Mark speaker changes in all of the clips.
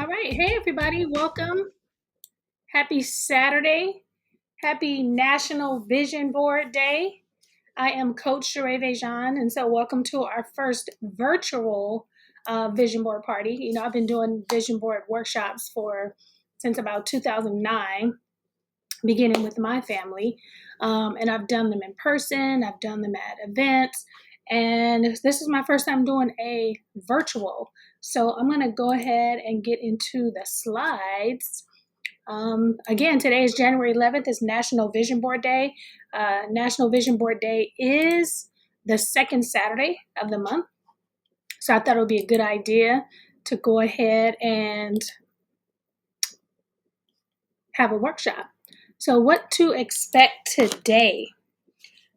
Speaker 1: All right. Hey, everybody. Welcome. Happy Saturday. Happy National Vision Board Day. I am Coach Sheréa VéJauan, and so welcome to our first virtual vision board party. I've been doing vision board workshops since about 2009, beginning with my family. And I've done them in person, I've done them at events, and this is my first time doing a virtual. So I'm going to go ahead and get into the slides. Again, today is January 11th. It's National Vision Board Day. National Vision Board Day is the second Saturday of the month. So I thought it would be a good idea to go ahead and have a workshop. So what to expect today?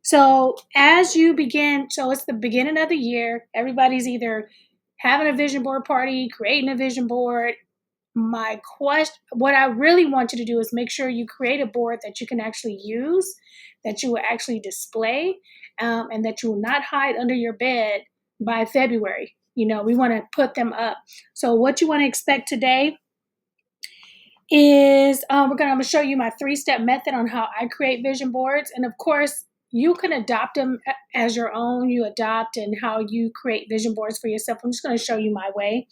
Speaker 1: So as you begin, so it's the beginning of the year. Everybody's either having a vision board party, creating a vision board. What I really want you to do is make sure you create a board that you can actually use, that you will actually display, and that you will not hide under your bed by February. We want to put them up. So what you want to expect today is I'm going to show you my 3-step method on how I create vision boards. And of course, you can adopt them as your own. You adopt and how you create vision boards for yourself. I'm just going to show you my way.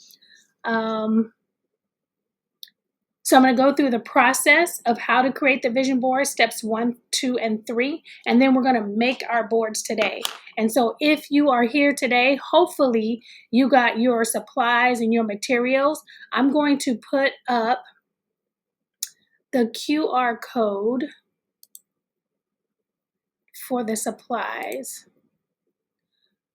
Speaker 1: So I'm going to go through the process of how to create the vision board, steps 1, 2, and 3, and then we're going to make our boards today. And so if you are here today, hopefully you got your supplies and your materials. I'm going to put up the QR code for the supplies.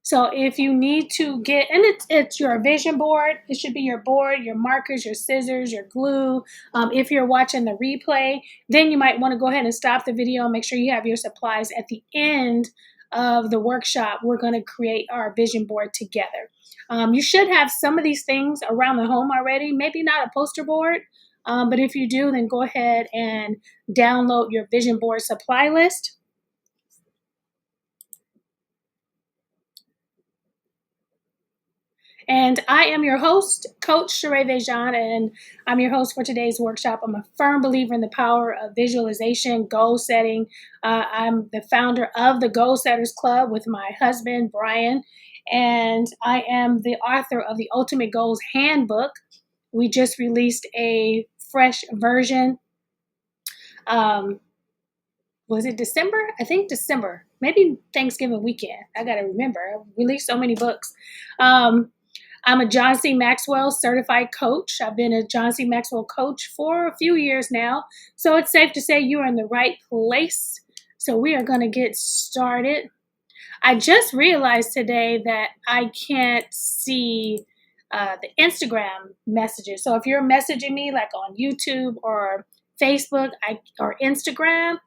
Speaker 1: So if you need to get, and it's your vision board, it should be your board, your markers, your scissors, your glue. If you're watching the replay, then you might want to go ahead and stop the video and make sure you have your supplies. At the end of the workshop, we're going to create our vision board together. You should have some of these things around the home already, maybe not a poster board, but if you do, then go ahead and download your vision board supply list. And I am your host, Coach Sheréa VéJauan, and I'm your host for today's workshop. I'm a firm believer in the power of visualization, goal setting. I'm the founder of the Goal Setters Club with my husband, Brian, and I am the author of the Ultimate Goals Handbook. We just released a fresh version. Was it December? I think December, maybe Thanksgiving weekend. I got to remember. I released so many books. I'm a John C. Maxwell certified coach. I've been a John C. Maxwell coach for a few years now. So it's safe to say you are in the right place. So we are going to get started. I just realized today that I can't see the Instagram messages. So if you're messaging me like on YouTube or Facebook or Instagram,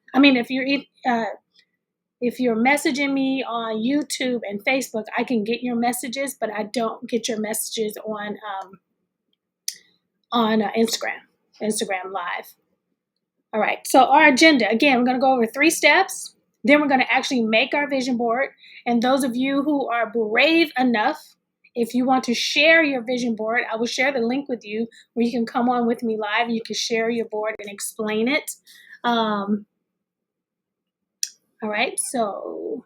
Speaker 1: if you're messaging me on YouTube and Facebook, I can get your messages, but I don't get your messages on Instagram Live. All right, so our agenda, again, we're going to go over 3 steps. Then we're going to actually make our vision board. And those of you who are brave enough, if you want to share your vision board, I will share the link with you where you can come on with me live. You can share your board and explain it. All right, so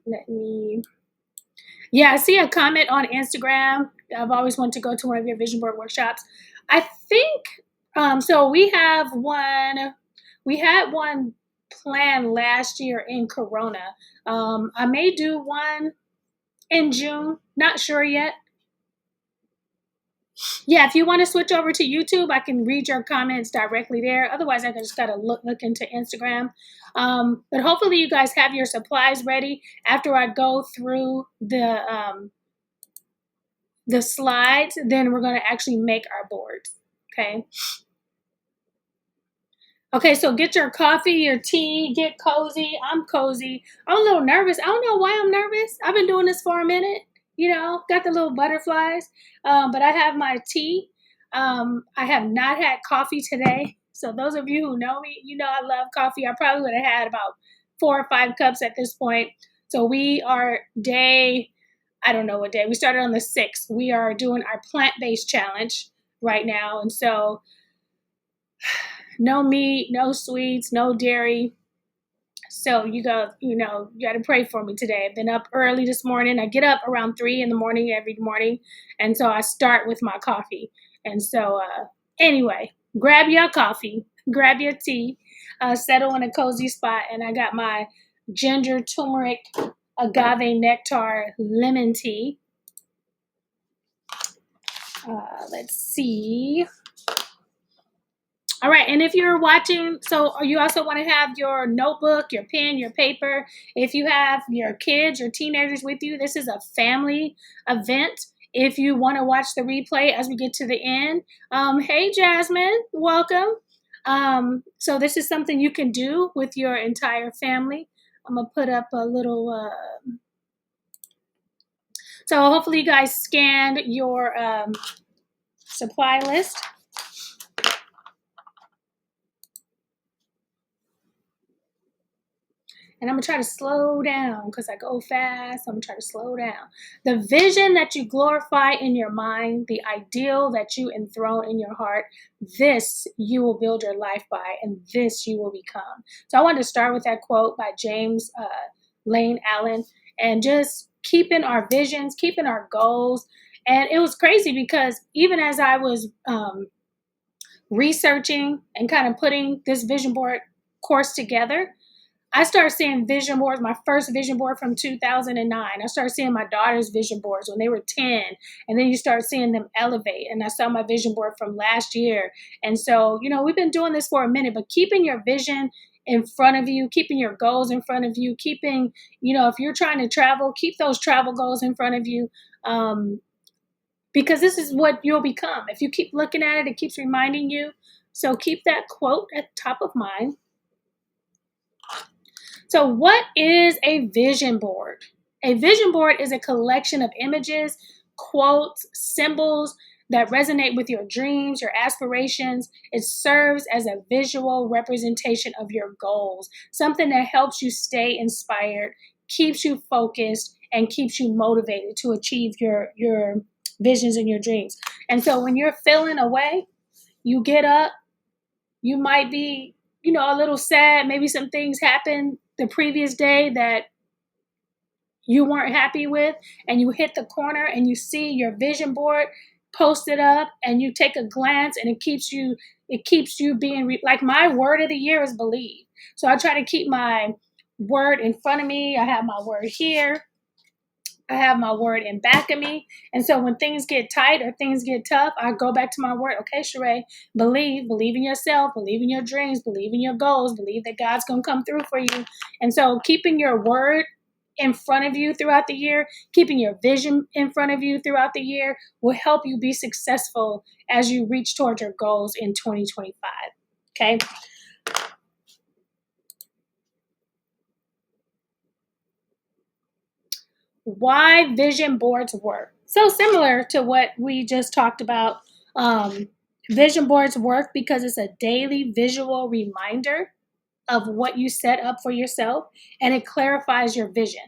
Speaker 1: I see a comment on Instagram. I've always wanted to go to one of your vision board workshops. I think, so we had one planned last year in Corona. I may do one in June, not sure yet. Yeah, if you want to switch over to YouTube, I can read your comments directly there. Otherwise, I just got to look into Instagram. But hopefully you guys have your supplies ready after I go through the slides. Then we're going to actually make our boards. Okay. Okay, so get your coffee, your tea, get cozy. I'm cozy. I'm a little nervous. I don't know why I'm nervous. I've been doing this for a minute. Got the little butterflies, but I have my tea. I have not had coffee today. So those of you who know me, I love coffee. I probably would have had about 4 or 5 cups at this point. So we are I don't know what day. We started on the 6th. We are doing our plant-based challenge. right now. And so no meat, no sweets, no dairy. So you got to pray for me today. I've been up early this morning. I get up around 3 in the morning every morning. And so I start with my coffee. And so, anyway, grab your coffee, grab your tea, settle in a cozy spot. And I got my ginger, turmeric, agave nectar lemon tea. Let's see. All right, and if you're watching, so you also want to have your notebook, your pen, your paper. If you have your kids or teenagers with you, this is a family event. If you want to watch the replay as we get to the end, hey Jasmine, welcome. So this is something you can do with your entire family. I'm gonna put up a little. So hopefully you guys scanned your supply list. And I'm going to try to slow down because I go fast. I'm going to try to slow down. The vision that you glorify in your mind, the ideal that you enthrone in your heart, this you will build your life by, and this you will become. So I wanted to start with that quote by James Lane Allen, and just keeping our visions, keeping our goals. And it was crazy because even as I was researching and kind of putting this vision board course together, I started seeing vision boards, my first vision board from 2009. I started seeing my daughter's vision boards when they were 10. And then you start seeing them elevate. And I saw my vision board from last year. And so, we've been doing this for a minute, but keeping your vision in front of you, keeping your goals in front of you, keeping, if you're trying to travel, keep those travel goals in front of you. Because this is what you'll become. If you keep looking at it, it keeps reminding you. So keep that quote at the top of mind. So what is a vision board? A vision board is a collection of images, quotes, symbols that resonate with your dreams, your aspirations. It serves as a visual representation of your goals, something that helps you stay inspired, keeps you focused, and keeps you motivated to achieve your visions and your dreams. And so when you're feeling away, you get up, you might be a little sad. Maybe some things happened the previous day that you weren't happy with, and you hit the corner and you see your vision board posted up, and you take a glance, and it keeps you being like my word of the year is believe. So I try to keep my word in front of me. I have my word here. I have my word in back of me. And so when things get tight or things get tough, I go back to my word. Okay, Sheréa, believe in yourself, believe in your dreams, believe in your goals, believe that God's going to come through for you. And so keeping your word in front of you throughout the year, keeping your vision in front of you throughout the year will help you be successful as you reach towards your goals in 2025. Okay. Why vision boards work. So similar to what we just talked about, vision boards work because it's a daily visual reminder of what you set up for yourself, and it clarifies your vision.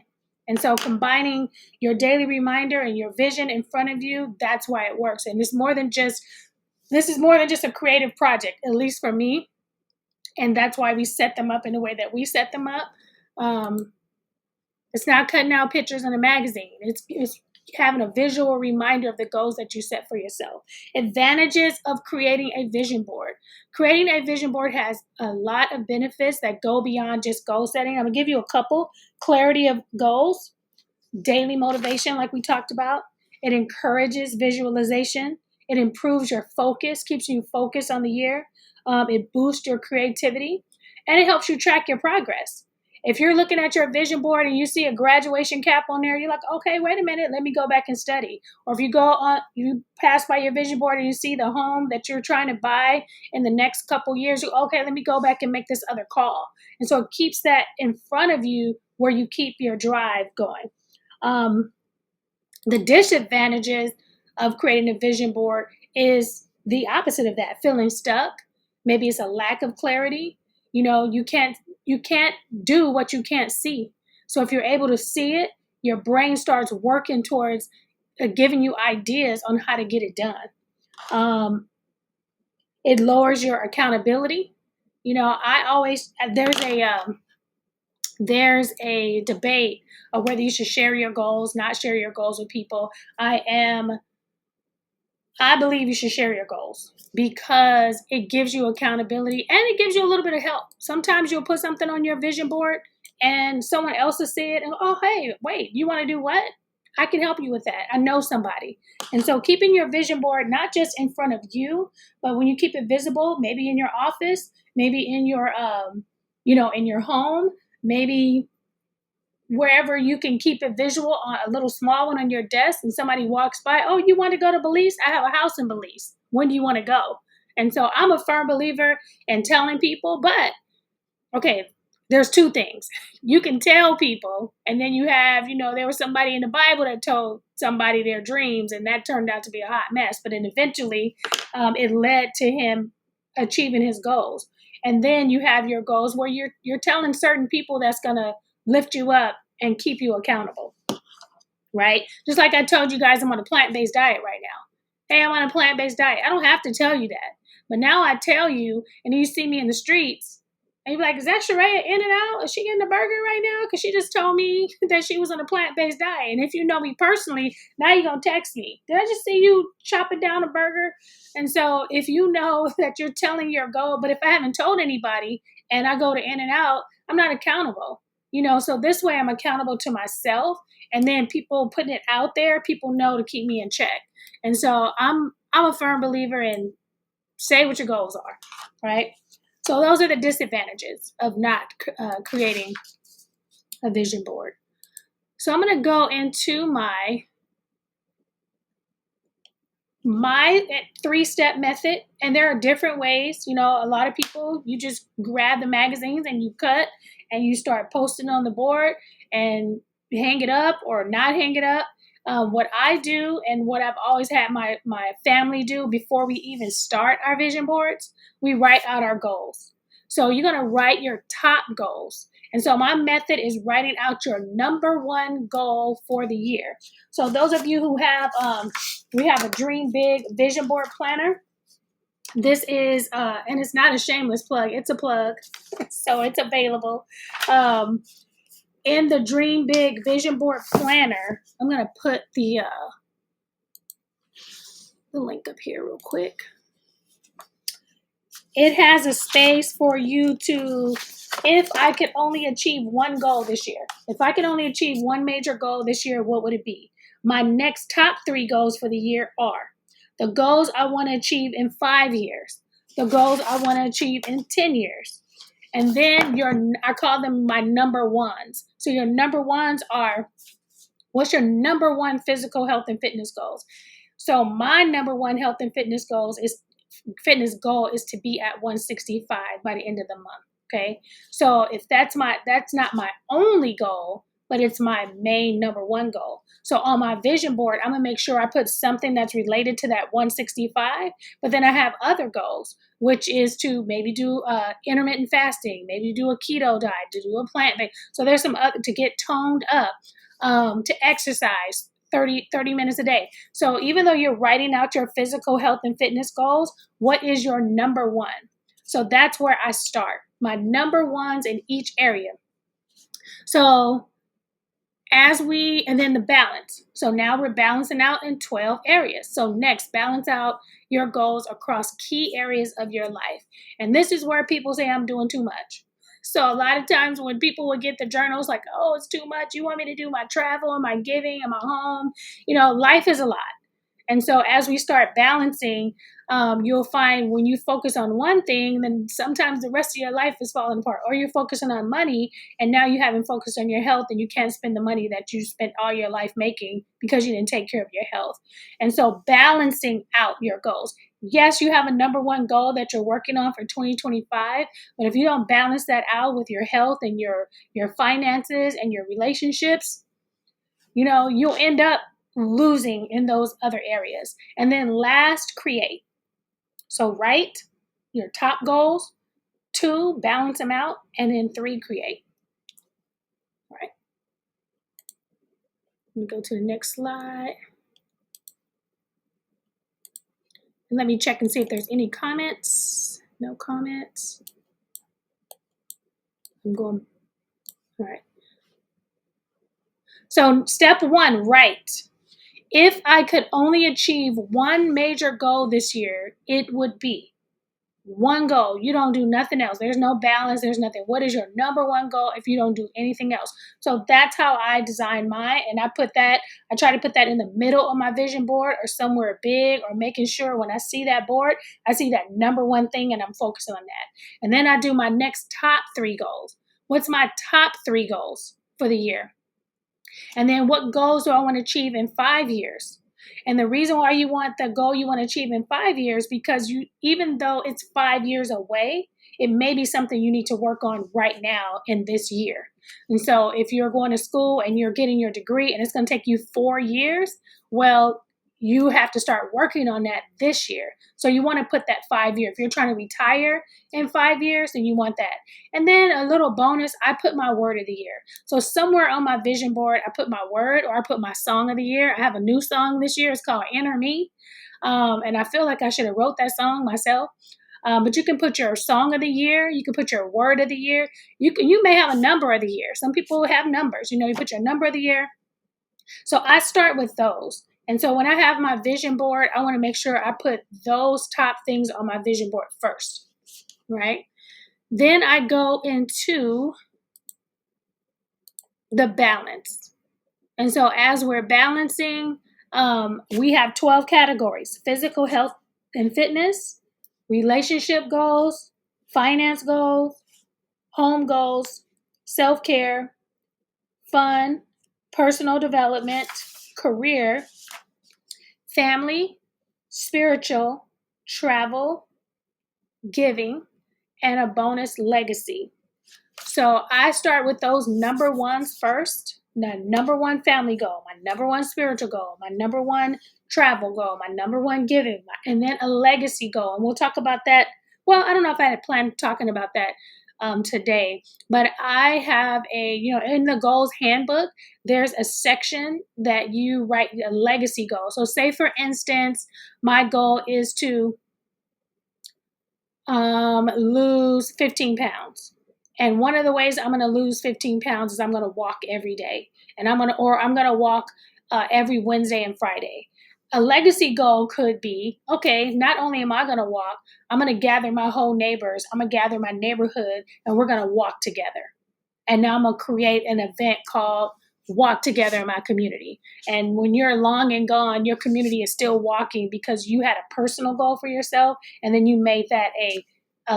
Speaker 1: And so combining your daily reminder and your vision in front of you, that's why it works. And this is more than just a creative project, at least for me. And that's why we set them up in the way that we set them up. It's not cutting out pictures in a magazine. It's having a visual reminder of the goals that you set for yourself. Advantages of creating a vision board. Creating a vision board has a lot of benefits that go beyond just goal setting. I'm going to give you a couple. Clarity of goals, daily motivation, like we talked about. It encourages visualization. It improves your focus, keeps you focused on the year. It boosts your creativity, and it helps you track your progress. If you're looking at your vision board and you see a graduation cap on there, you're like, okay, wait a minute, let me go back and study. Or if you pass by your vision board and you see the home that you're trying to buy in the next couple years, okay, let me go back and make this other call. And so it keeps that in front of you where you keep your drive going. The disadvantages of creating a vision board is the opposite of that, feeling stuck. Maybe it's a lack of clarity. You can't do what you can't see. So if you're able to see it, your brain starts working towards giving you ideas on how to get it done. Um, it lowers your accountability. You know, I always there's a debate of whether you should share your goals, not share your goals with people. I believe you should share your goals because it gives you accountability and it gives you a little bit of help. Sometimes you'll put something on your vision board and someone else will see it and, oh, hey, wait, you want to do what? I can help you with that. I know somebody. And so keeping your vision board not just in front of you, but when you keep it visible, maybe in your office, maybe in your in your home, maybe wherever you can keep it visual on a little small one on your desk and somebody walks by, oh, you want to go to Belize? I have a house in Belize. When do you want to go? And so I'm a firm believer in telling people, but okay, there's two things. You can tell people, and then you have, there was somebody in the Bible that told somebody their dreams, and that turned out to be a hot mess. But then eventually, it led to him achieving his goals. And then you have your goals where you're telling certain people that's gonna lift you up and keep you accountable, right? Just like I told you guys, I'm on a plant-based diet right now. Hey, I'm on a plant-based diet. I don't have to tell you that, but now I tell you, and you see me in the streets and you're like, is that Sheréa in and out? Is she in the burger right now? Because she just told me that she was on a plant-based diet. And if you know me personally, now you're going to text me. Did I just see you chopping down a burger? And so if you know that you're telling your goal, but if I haven't told anybody and I go to in and out, I'm not accountable. So this way I'm accountable to myself. And then people putting it out there, people know to keep me in check. And so I'm a firm believer in say what your goals are, right? So those are the disadvantages of not creating a vision board. So I'm going to go into my 3-step method, and there are different ways. A lot of people, you just grab the magazines and you cut and you start posting on the board and hang it up or not hang it up. What I do and what I've always had my family do before we even start our vision boards, we write out our goals. So you're going to write your top goals. And so my method is writing out your number one goal for the year. So those of you who have, we have a Dream Big Vision Board Planner. This is, and it's not a shameless plug, it's a plug. So it's available. In the Dream Big Vision Board Planner, I'm going to put the link up here real quick. It has a space for you to, if I could only achieve one goal this year, if I could only achieve one major goal this year, what would it be? My next top 3 goals for the year are the goals I want to achieve in 5 years, the goals I want to achieve in 10 years. And then I call them my number ones. So your number ones are, what's your number one physical health and fitness goals? So my number one health and fitness goal is to be at 165 by the end of the month. Okay. So if that's not my only goal, but it's my main number one goal. So on my vision board, I'm going to make sure I put something that's related to that 165, but then I have other goals, which is to maybe do intermittent fasting, maybe do a keto diet, to do a plant-based. So there's some other, to get toned up, to exercise 30 minutes a day. So even though you're writing out your physical health and fitness goals, what is your number one? So that's where I start. My number ones in each area. So and then the balance. So now we're balancing out in 12 areas. So next, balance out your goals across key areas of your life. And this is where people say I'm doing too much. So a lot of times when people would get the journals like, oh, it's too much. You want me to do my travel and my giving and my home. Life is a lot. And so as we start balancing, you'll find when you focus on one thing, then sometimes the rest of your life is falling apart. Or you're focusing on money, and now you haven't focused on your health, and you can't spend the money that you spent all your life making because you didn't take care of your health. And so balancing out your goals. Yes, you have a number one goal that you're working on for 2025, but if you don't balance that out with your health and your finances and your relationships, you'll end up losing in those other areas. And then last, create. So write your top goals, 2, balance them out, and then 3, create. All right. Let me go to the next slide. let me check and see if there's any comments. No comments. I'm going, all right. So step one, write. If I could only achieve one major goal this year, it would be one goal. You don't do nothing else. There's no balance. There's nothing. What is your number one goal if you don't do anything else? So that's how I design mine. And I try to put that in the middle of my vision board or somewhere big, or making sure when I see that board, I see that number one thing and I'm focusing on that. And then I do my next top 3 goals. What's my top 3 goals for the year? And then what goals do I want to achieve in 5 years? And the reason why you want the goal you want to achieve in 5 years, because even though it's 5 years away, it may be something you need to work on right now in this year. And so if you're going to school and you're getting your degree and it's going to take you 4 years, well, you have to start working on that this year. So you want to put that 5 year. If you're trying to retire in 5 years, then you want that. And then a little bonus, I put my word of the year. So somewhere on my vision board, I put my word, or I put my song of the year. I have a new song this year. It's called Enter Me. And I feel like I should have wrote that song myself. But you can put your song of the year. You can put your word of the year. You may have a number of the year. Some people have numbers. You put your number of the year. So I start with those. And so when I have my vision board, I want to make sure I put those top things on my vision board first, right? Then I go into the balance. And so as we're balancing, we have 12 categories: physical health and fitness, relationship goals, finance goals, home goals, self-care, fun, personal development, career, family, spiritual, travel, giving, and a bonus, legacy. So I start with those number ones first. The number one family goal, my number one spiritual goal, my number one travel goal, my number one giving, and then a legacy goal. And we'll talk about that. Well, I don't know if I had planned talking about that today, but I have in the goals handbook, there's a section that you write a legacy goal. So say, for instance, my goal is to lose 15 pounds. And one of the ways I'm going to lose 15 pounds is I'm going to walk every day. And I'm going to walk every Wednesday and Friday. A legacy goal could be, okay, not only am I going to walk, I'm going to gather my whole neighbors. I'm going to gather my neighborhood, and we're going to walk together. And now I'm going to create an event called Walk Together in my community. And when you're long and gone, your community is still walking because you had a personal goal for yourself, and then you made that a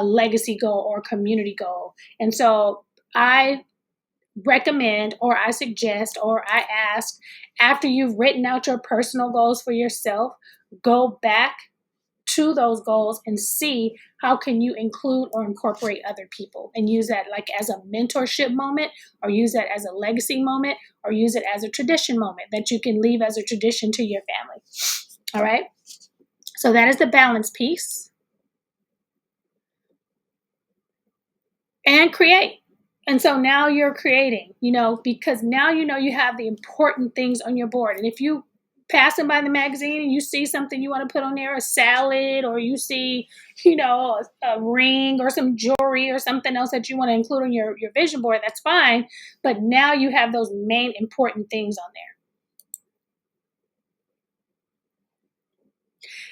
Speaker 1: legacy goal or community goal. And so I recommend, or I suggest, or I ask, after you've written out your personal goals for yourself, go back to those goals and see how can you include or incorporate other people, and use that like as a mentorship moment, or use that as a legacy moment, or use it as a tradition moment that you can leave as a tradition to your family. All right. So that is the balance piece. And create. And so now you're creating, because now you have the important things on your board. And if you passing by the magazine and you see something you want to put on there, a salad, or you see, a ring or some jewelry or something else that you want to include on your vision board, that's fine. But now you have those main important things on there.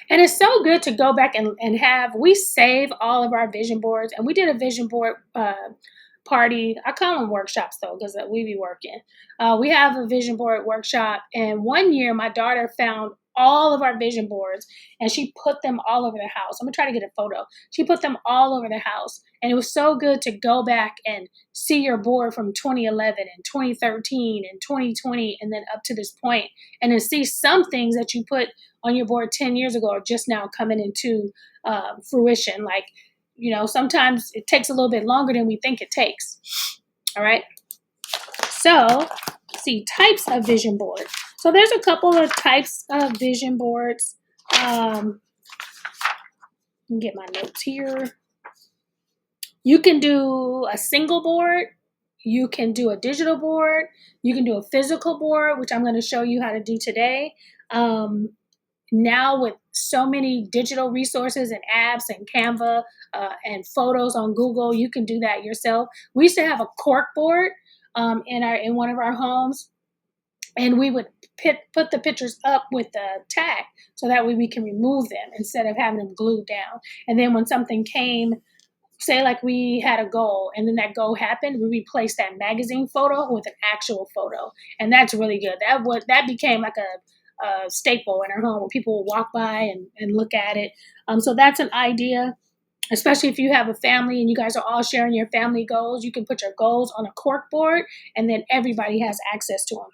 Speaker 1: And it's so good to go back and we save all of our vision boards. And we did a vision board party. I call them workshops though, because we be working. We have a vision board workshop. And one year my daughter found all of our vision boards and she put them all over the house. I'm gonna try to get a photo. She put them all over the house. And it was so good to go back and see your board from 2011 and 2013 and 2020 and then up to this point, and to see some things that you put on your board 10 years ago are just now coming into fruition. Like, sometimes it takes a little bit longer than we think it takes. All right. So, see, types of vision board. So there's a couple of types of vision boards. Let me get my notes here. You can do a single board. You can do a digital board. You can do a physical board, which I'm going to show you how to do today. now with so many digital resources and apps and Canva and photos on Google, you can do that yourself. We used to have a cork board in one of our homes, and we would put the pictures up with the tag so that way we can remove them instead of having them glued down. And then when something came, say like we had a goal and then that goal happened, we replaced that magazine photo with an actual photo, and that's really good. That became like a staple in our home where people will walk by and look at it. So that's an idea, especially if you have a family and you guys are all sharing your family goals. You can put your goals on a cork board, and then everybody has access to them.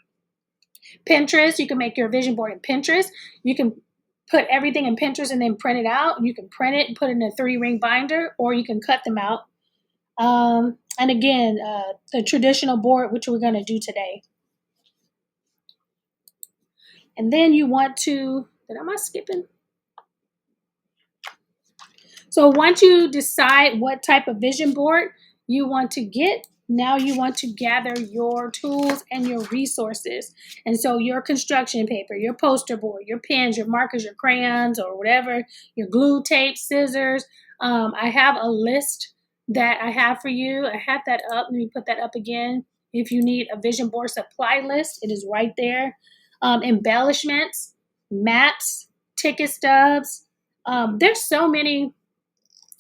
Speaker 1: Pinterest, you can make your vision board in Pinterest. You can put everything in Pinterest and then print it out. You can print it and put it in a 3-ring binder, or you can cut them out. And again, the traditional board, which we're going to do today. And then you want to, am I skipping? So once you decide what type of vision board you want to get, now you want to gather your tools and your resources. And so your construction paper, your poster board, your pens, your markers, your crayons, or whatever, your glue, tape, scissors. I have a list that I have for you. I have that up. Let me put that up again. If you need a vision board supply list, it is right there. Embellishments, maps, ticket stubs. There's so many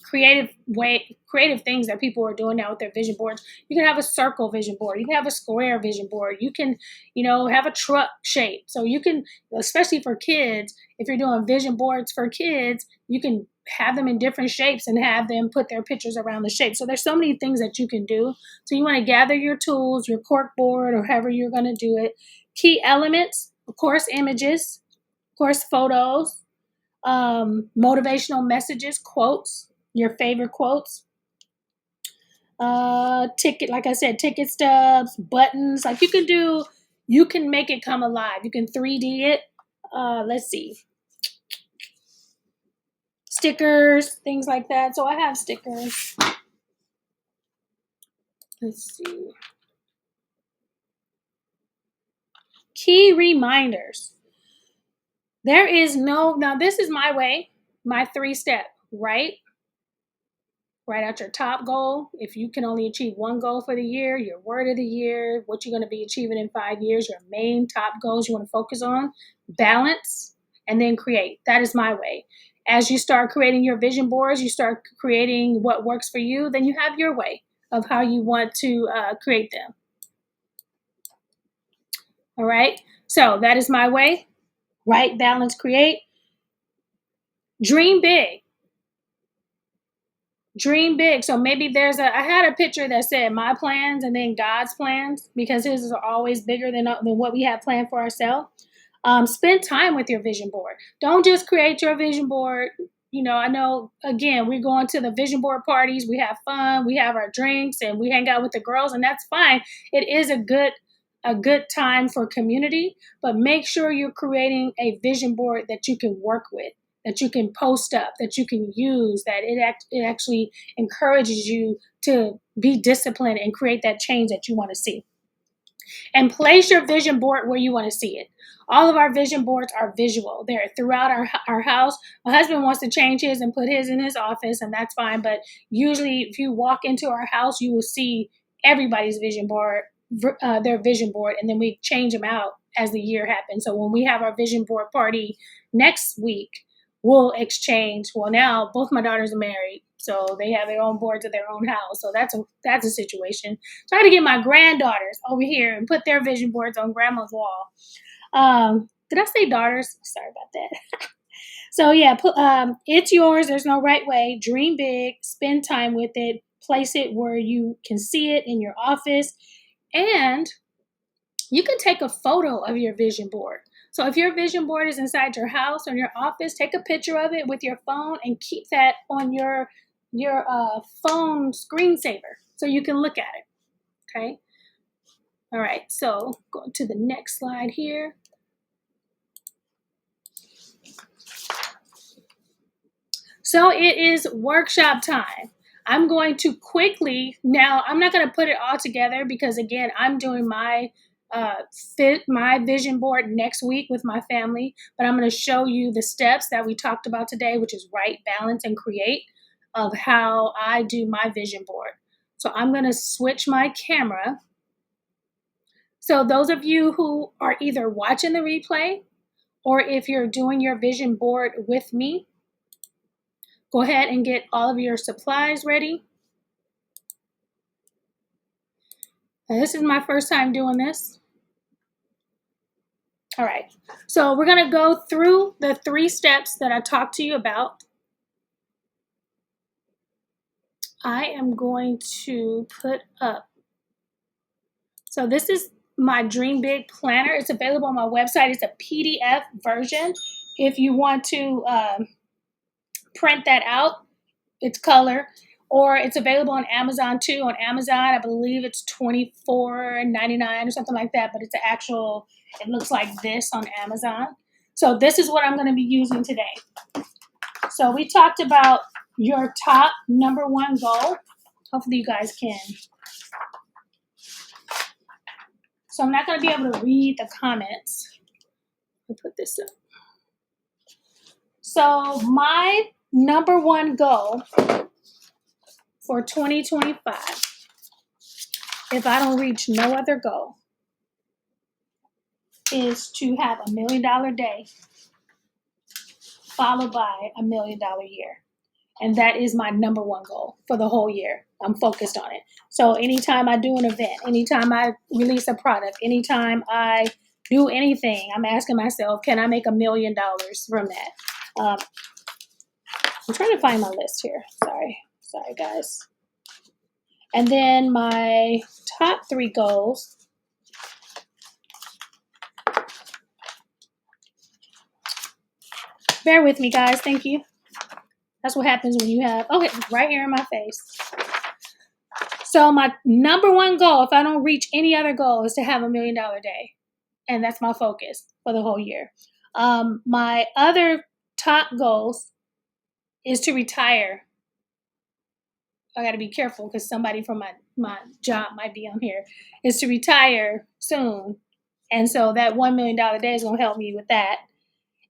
Speaker 1: creative things that people are doing now with their vision boards. You can have a circle vision board, you can have a square vision board, you can have a truck shape. So you can, especially for kids, if you're doing vision boards for kids, you can have them in different shapes and have them put their pictures around the shape. So there's so many things that you can do. So you want to gather your tools, your cork board, or however you're going to do it. Key elements, of course, images, of course, photos, motivational messages, quotes, your favorite quotes, like I said, ticket stubs, buttons. Like you can make it come alive. You can 3D it. Let's see, stickers, things like that. So I have stickers. Let's see. Key reminders. There is now this is my way, my 3-step, right? Write out your top goal. If you can only achieve one goal for the year, your word of the year, what you're going to be achieving in 5 years, your main top goals you want to focus on, balance, and then create. That is my way. As you start creating your vision boards, you start creating what works for you, then you have your way of how you want to create them. All right. So that is my way. Write, balance, create. Dream big. Dream big. So maybe I had a picture that said my plans and then God's plans, because his are always bigger than what we have planned for ourselves. Spend time with your vision board. Don't just create your vision board. I know, again, we're going to the vision board parties. We have fun. We have our drinks and we hang out with the girls, and that's fine. It is a good time for community, but make sure you're creating a vision board that you can work with, that you can post up, that you can use, that it actually encourages you to be disciplined and create that change that you want to see. And place your vision board where you want to see it. All of our vision boards are visual. They're throughout our house. My husband wants to change his and put his in his office, and that's fine. But usually if you walk into our house, you will see everybody's vision board, their vision board, and then we change them out as the year happens. So when we have our vision board party next week, we'll exchange. Well, now both my daughters are married, so they have their own boards at their own house. So that's a situation. So I got to get my granddaughters over here and put their vision boards on grandma's wall. Did I say daughters? Sorry about that. So yeah, it's yours. There's no right way. Dream big, spend time with it, place it where you can see it in your office, and you can take a photo of your vision board. So if your vision board is inside your house or your office, take a picture of it with your phone and keep that on your phone screensaver so you can look at it. Okay. All right. So going to the next slide here. So it is workshop time. I'm going to quickly, now I'm not going to put it all together because again, I'm doing my fit my vision board next week with my family, but I'm going to show you the steps that we talked about today, which is write, balance, and create, of how I do my vision board. So I'm going to switch my camera. So those of you who are either watching the replay or if you're doing your vision board with me, go ahead and get all of your supplies ready. And this is my first time doing this. All right, so we're going to go through the 3 steps that I talked to you about. I am going to put up, so this is my Dream Big Planner. It's available on my website. It's a PDF version. If you want to print that out, it's color, or it's available on Amazon too. On Amazon, I believe it's $24.99 or something like that, but it's an actual, it looks like this on Amazon. So this is what I'm going to be using today. So we talked about your top number 1 goal. Hopefully you guys can. So I'm not going to be able to read the comments. I'll put this up. So my number 1 goal for 2025, if I don't reach no other goal, is to have $1 million day followed by $1 million year. And that is my number 1 goal for the whole year. I'm focused on it. So anytime I do an event, anytime I release a product, anytime I do anything, I'm asking myself, can I make $1 million from that? I'm trying to find my list here. Sorry guys. And then my top 3 goals. Bear with me, guys. Thank you. That's what happens when you have, okay, right here in my face. So my number 1 goal, if I don't reach any other goal, is to have $1 million day. And that's my focus for the whole year. My other top goals is to retire. I got to be careful because somebody from my job might be on here. Is to retire soon. And so that $1 million day is going to help me with that.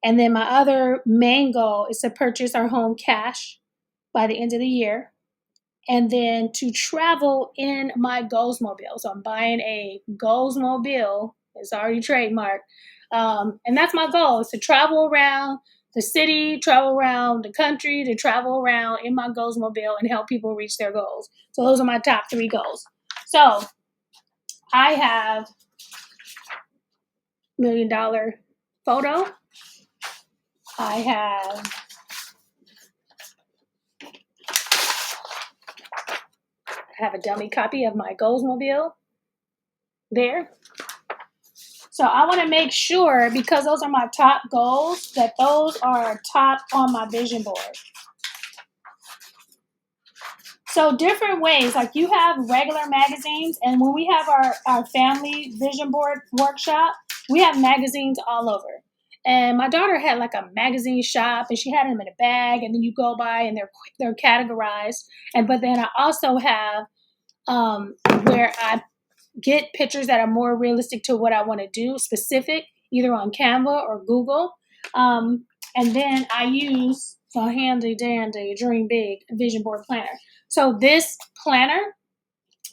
Speaker 1: And then my other main goal is to purchase our home cash by the end of the year. And then to travel in my Goalsmobile. So I'm buying a Goalsmobile. It's already trademarked. And that's my goal, is to travel around the city, travel around the country, to travel around in my Goalsmobile and help people reach their goals. So those are my top 3 goals. So I have $1 million photo. I have a dummy copy of my Goalsmobile there. So I want to make sure, because those are my top goals, that those are top on my vision board. So different ways, like you have regular magazines, and when we have our family vision board workshop, we have magazines all over. And my daughter had like a magazine shop, and she had them in a bag, and then you go by and they're categorized. But then I also have where I get pictures that are more realistic to what I want to do, specific, either on Canva or Google. And then I use the handy dandy Dream Big vision board planner. So this planner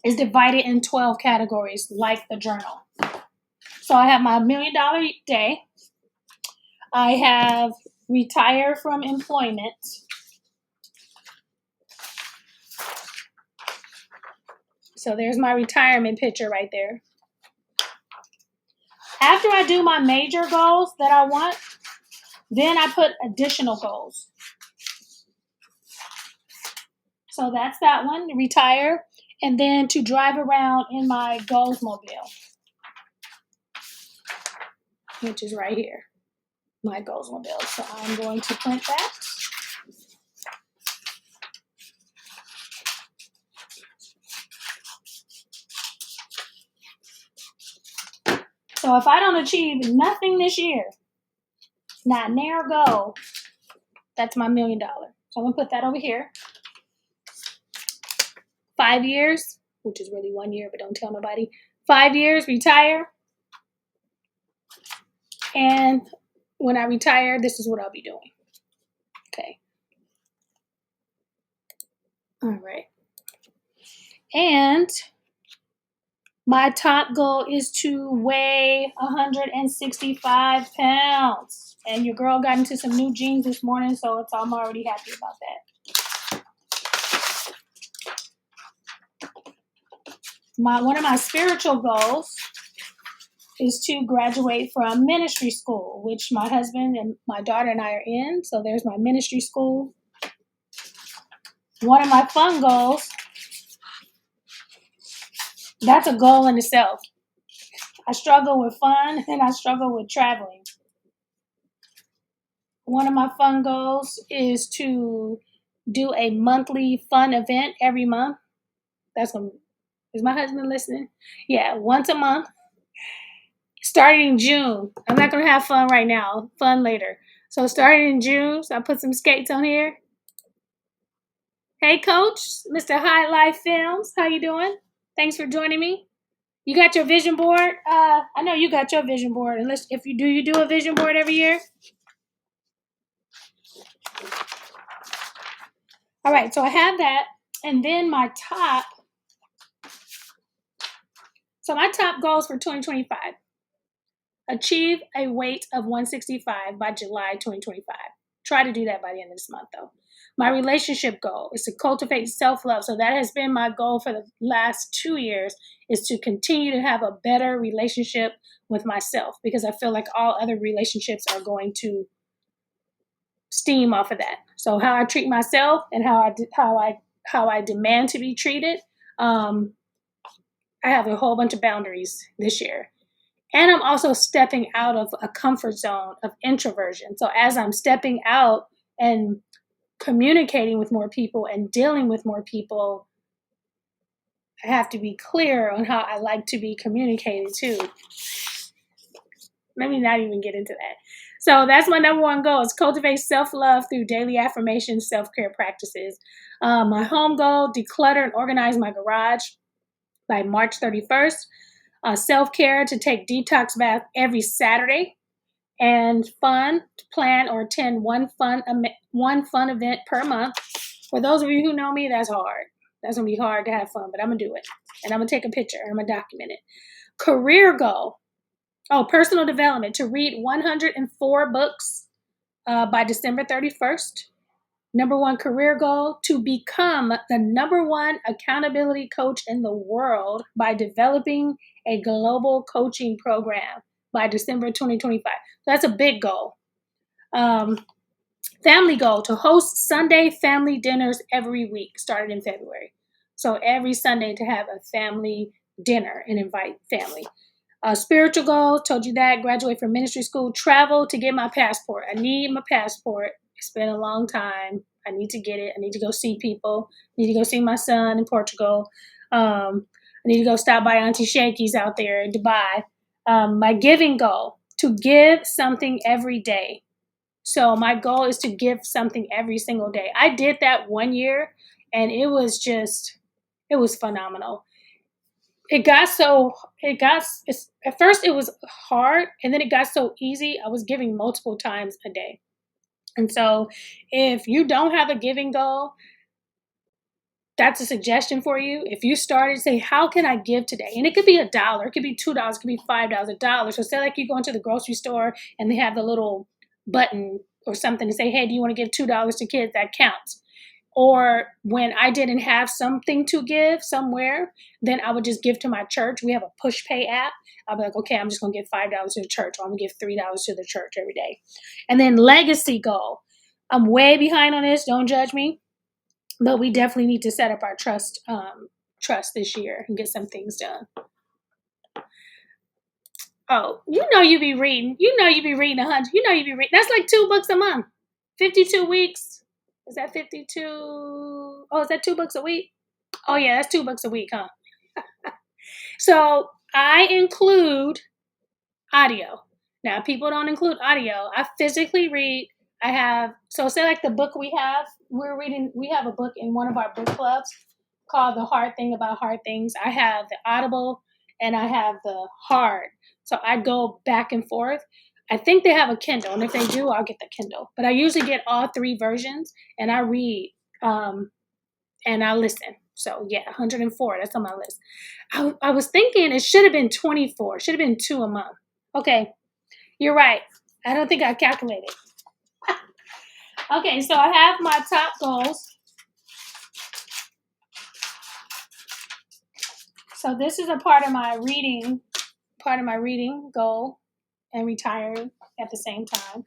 Speaker 1: is divided in 12 categories, like the journal. So I have my $1 million day. I have retire from employment. So there's my retirement picture right there. After I do my major goals that I want, then I put additional goals. So that's that one, retire, and then to drive around in my Goalsmobile, which is right here, my Goalsmobile. So I'm going to print that. So if I don't achieve nothing this year, not near goal, that's my $1 million. So I'm going to put that over here. 5 years, which is really 1 year, but don't tell nobody. 5 years, retire. And when I retire, this is what I'll be doing. Okay. All right. And my top goal is to weigh 165 pounds. And your girl got into some new jeans this morning, so I'm already happy about that. One of my spiritual goals is to graduate from ministry school, which my husband and my daughter and I are in. So there's my ministry school. One of my fun goals, that's a goal in itself. I struggle with fun and I struggle with traveling. One of my fun goals is to do a monthly fun event every month. Is my husband listening? Yeah, once a month, starting in June. I'm not gonna have fun right now. Fun later. So starting in June, so I put some skates on here. Hey, Coach, Mr. High Life Films, how you doing? Thanks for joining me. You got your vision board? I know you got your vision board. Unless if you do a vision board every year? All right, so I have that, and then my top goals for 2025: achieve a weight of 165 by July 2025. Try to do that by the end of this month, though. My relationship goal is to cultivate self-love. So that has been my goal for the last 2 years, is to continue to have a better relationship with myself, because I feel like all other relationships are going to steam off of that. So how I treat myself and how I demand to be treated. I have a whole bunch of boundaries this year. And I'm also stepping out of a comfort zone of introversion. So as I'm stepping out and communicating with more people and dealing with more people, I have to be clear on how I like to be communicated to. Let me not even get into that. So that's my number one goal, is cultivate self-love through daily affirmations, self-care practices. My home goal, declutter and organize my garage by March 31st. Self-care, to take detox bath every Saturday. And fun, to plan or attend one fun event per month. For those of you who know me, that's hard. That's going to be hard to have fun, but I'm going to do it. And I'm going to take a picture and I'm going to document it. Career goal. Personal development, to read 104 books by December 31st. Number one career goal, to become the number one accountability coach in the world by developing a global coaching program by December 2025. So that's a big goal. Family goal, to host Sunday family dinners every week, started in February. So every Sunday to have a family dinner and invite family. Spiritual goal, told you that, graduate from ministry school. Travel, to get my passport. I need my passport. It's been a long time. I need to get it. I need to go see people. I need to go see my son in Portugal. I need to go stop by Auntie Shakey's out there in Dubai. My giving goal, to give something every day. So my goal is to give something every single day. I did that 1 year, and it was phenomenal. At first it was hard, and then it got so easy. I was giving multiple times a day. And so if you don't have a giving goal, that's a suggestion for you. If you started, say, how can I give today? And it could be $1, it could be $2, it could be $5, $1. So say like you go into the grocery store and they have the little button or something to say, hey, do you want to give $2 to kids? That counts. Or when I didn't have something to give somewhere, then I would just give to my church. We have a push pay app. I'll be like, okay, I'm just going to give $5 to the church, or I'm going to give $3 to the church every day. And then legacy goal. I'm way behind on this. Don't judge me. But we definitely need to set up our trust this year and get some things done. Oh, you be reading. You be reading 100. You be reading. That's like 2 books a month. 52 weeks. Is that 52? Oh, is that 2 books a week? Oh, yeah, that's 2 books a week, huh? So I include audio. Now, people don't include audio. I physically read. Say like the book we have a book in one of our book clubs called The Hard Thing About Hard Things. I have the Audible and I have the hard. So I go back and forth. I think they have a Kindle, and if they do, I'll get the Kindle. But I usually get all 3 versions, and I read, and I listen. So yeah, 104, that's on my list. I was thinking it should have been 24. It should have been 2 a month. Okay, you're right. I don't think I calculated. Okay, so I have my top goals. So this is a part of my reading goal and retiring at the same time.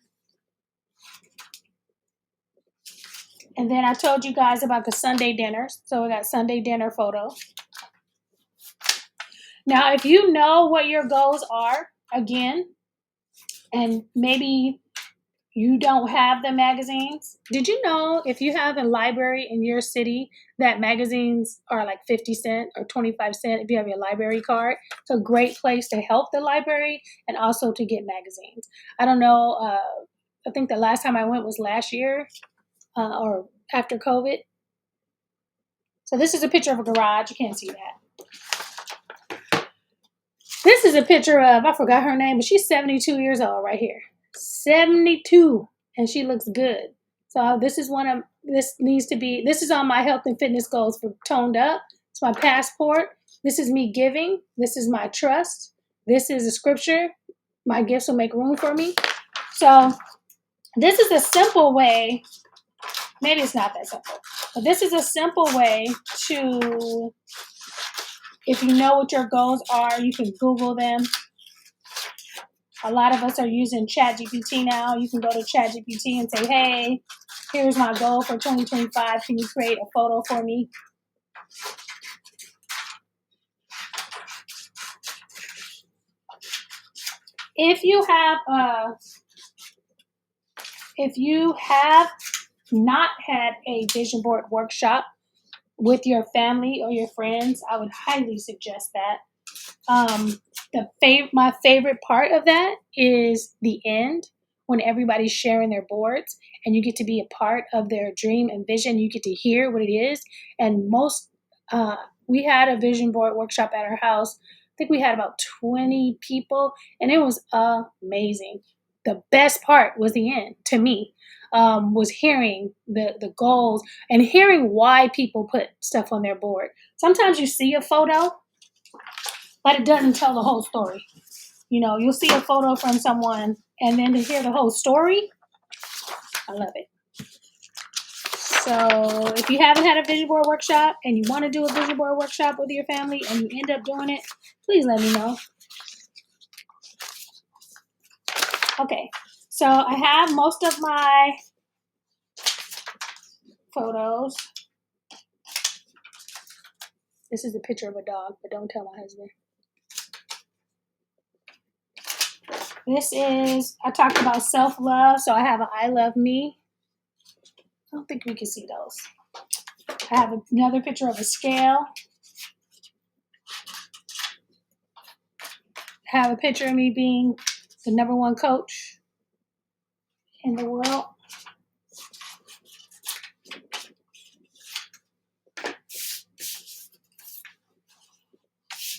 Speaker 1: And then I told you guys about the Sunday dinners. So we got Sunday dinner photo. Now, if you know what your goals are, again, and maybe you don't have the magazines. Did you know if you have a library in your city that magazines are like 50 cents or 25 cents if you have your library card? It's a great place to help the library and also to get magazines. I don't know. I think the last time I went was last year or after COVID. So this is a picture of a garage. You can't see that. This is a picture of, I forgot her name, but she's 72 years old right here. 72, and she looks good. So this is this is on my health and fitness goals for toned up. It's my passport. This is me giving. This is my trust. This is a scripture. My gifts will make room for me. So this is a simple way. Maybe it's not that simple, but this is a simple way to, if you know what your goals are, you can Google them. A lot of us are using ChatGPT now. You can go to ChatGPT and say, hey, here's my goal for 2025. Can you create a photo for me? If you have not had a vision board workshop with your family or your friends, I would highly suggest that. My favorite part of that is the end, when everybody's sharing their boards and you get to be a part of their dream and vision. You get to hear what it is. And we had a vision board workshop at our house. I think we had about 20 people, and it was amazing. The best part was the end to me, was hearing the goals and hearing why people put stuff on their board. Sometimes you see a photo, but it doesn't tell the whole story. You know, you'll see a photo from someone, and then to hear the whole story, I love it. So if you haven't had a vision board workshop and you want to do a vision board workshop with your family and you end up doing it, please let me know. Okay, so I have most of my photos. This is a picture of a dog, but don't tell my husband. I talked about self-love, so I have an I love me. I don't think we can see those. I have another picture of a scale. I have a picture of me being the #1 coach in the world.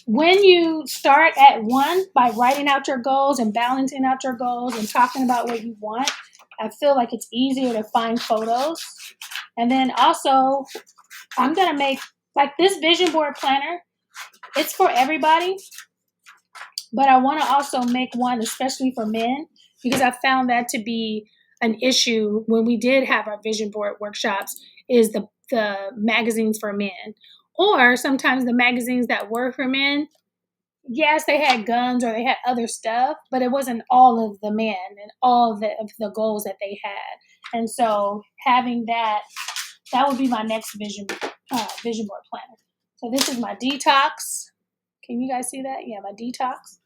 Speaker 1: When you start at 1 by writing out your goals and balancing out your goals and talking about what you want, I feel like it's easier to find photos. And then also, I'm going to make, like this vision board planner, it's for everybody, but I want to also make one especially for men, because I found that to be an issue when we did have our vision board workshops, is the magazines for men. Or sometimes the magazines that were for men, yes, they had guns or they had other stuff, but it wasn't all of the men and all of the goals that they had. And so having that would be my next vision board planner. So this is my detox. Can you guys see that? Yeah, my detox,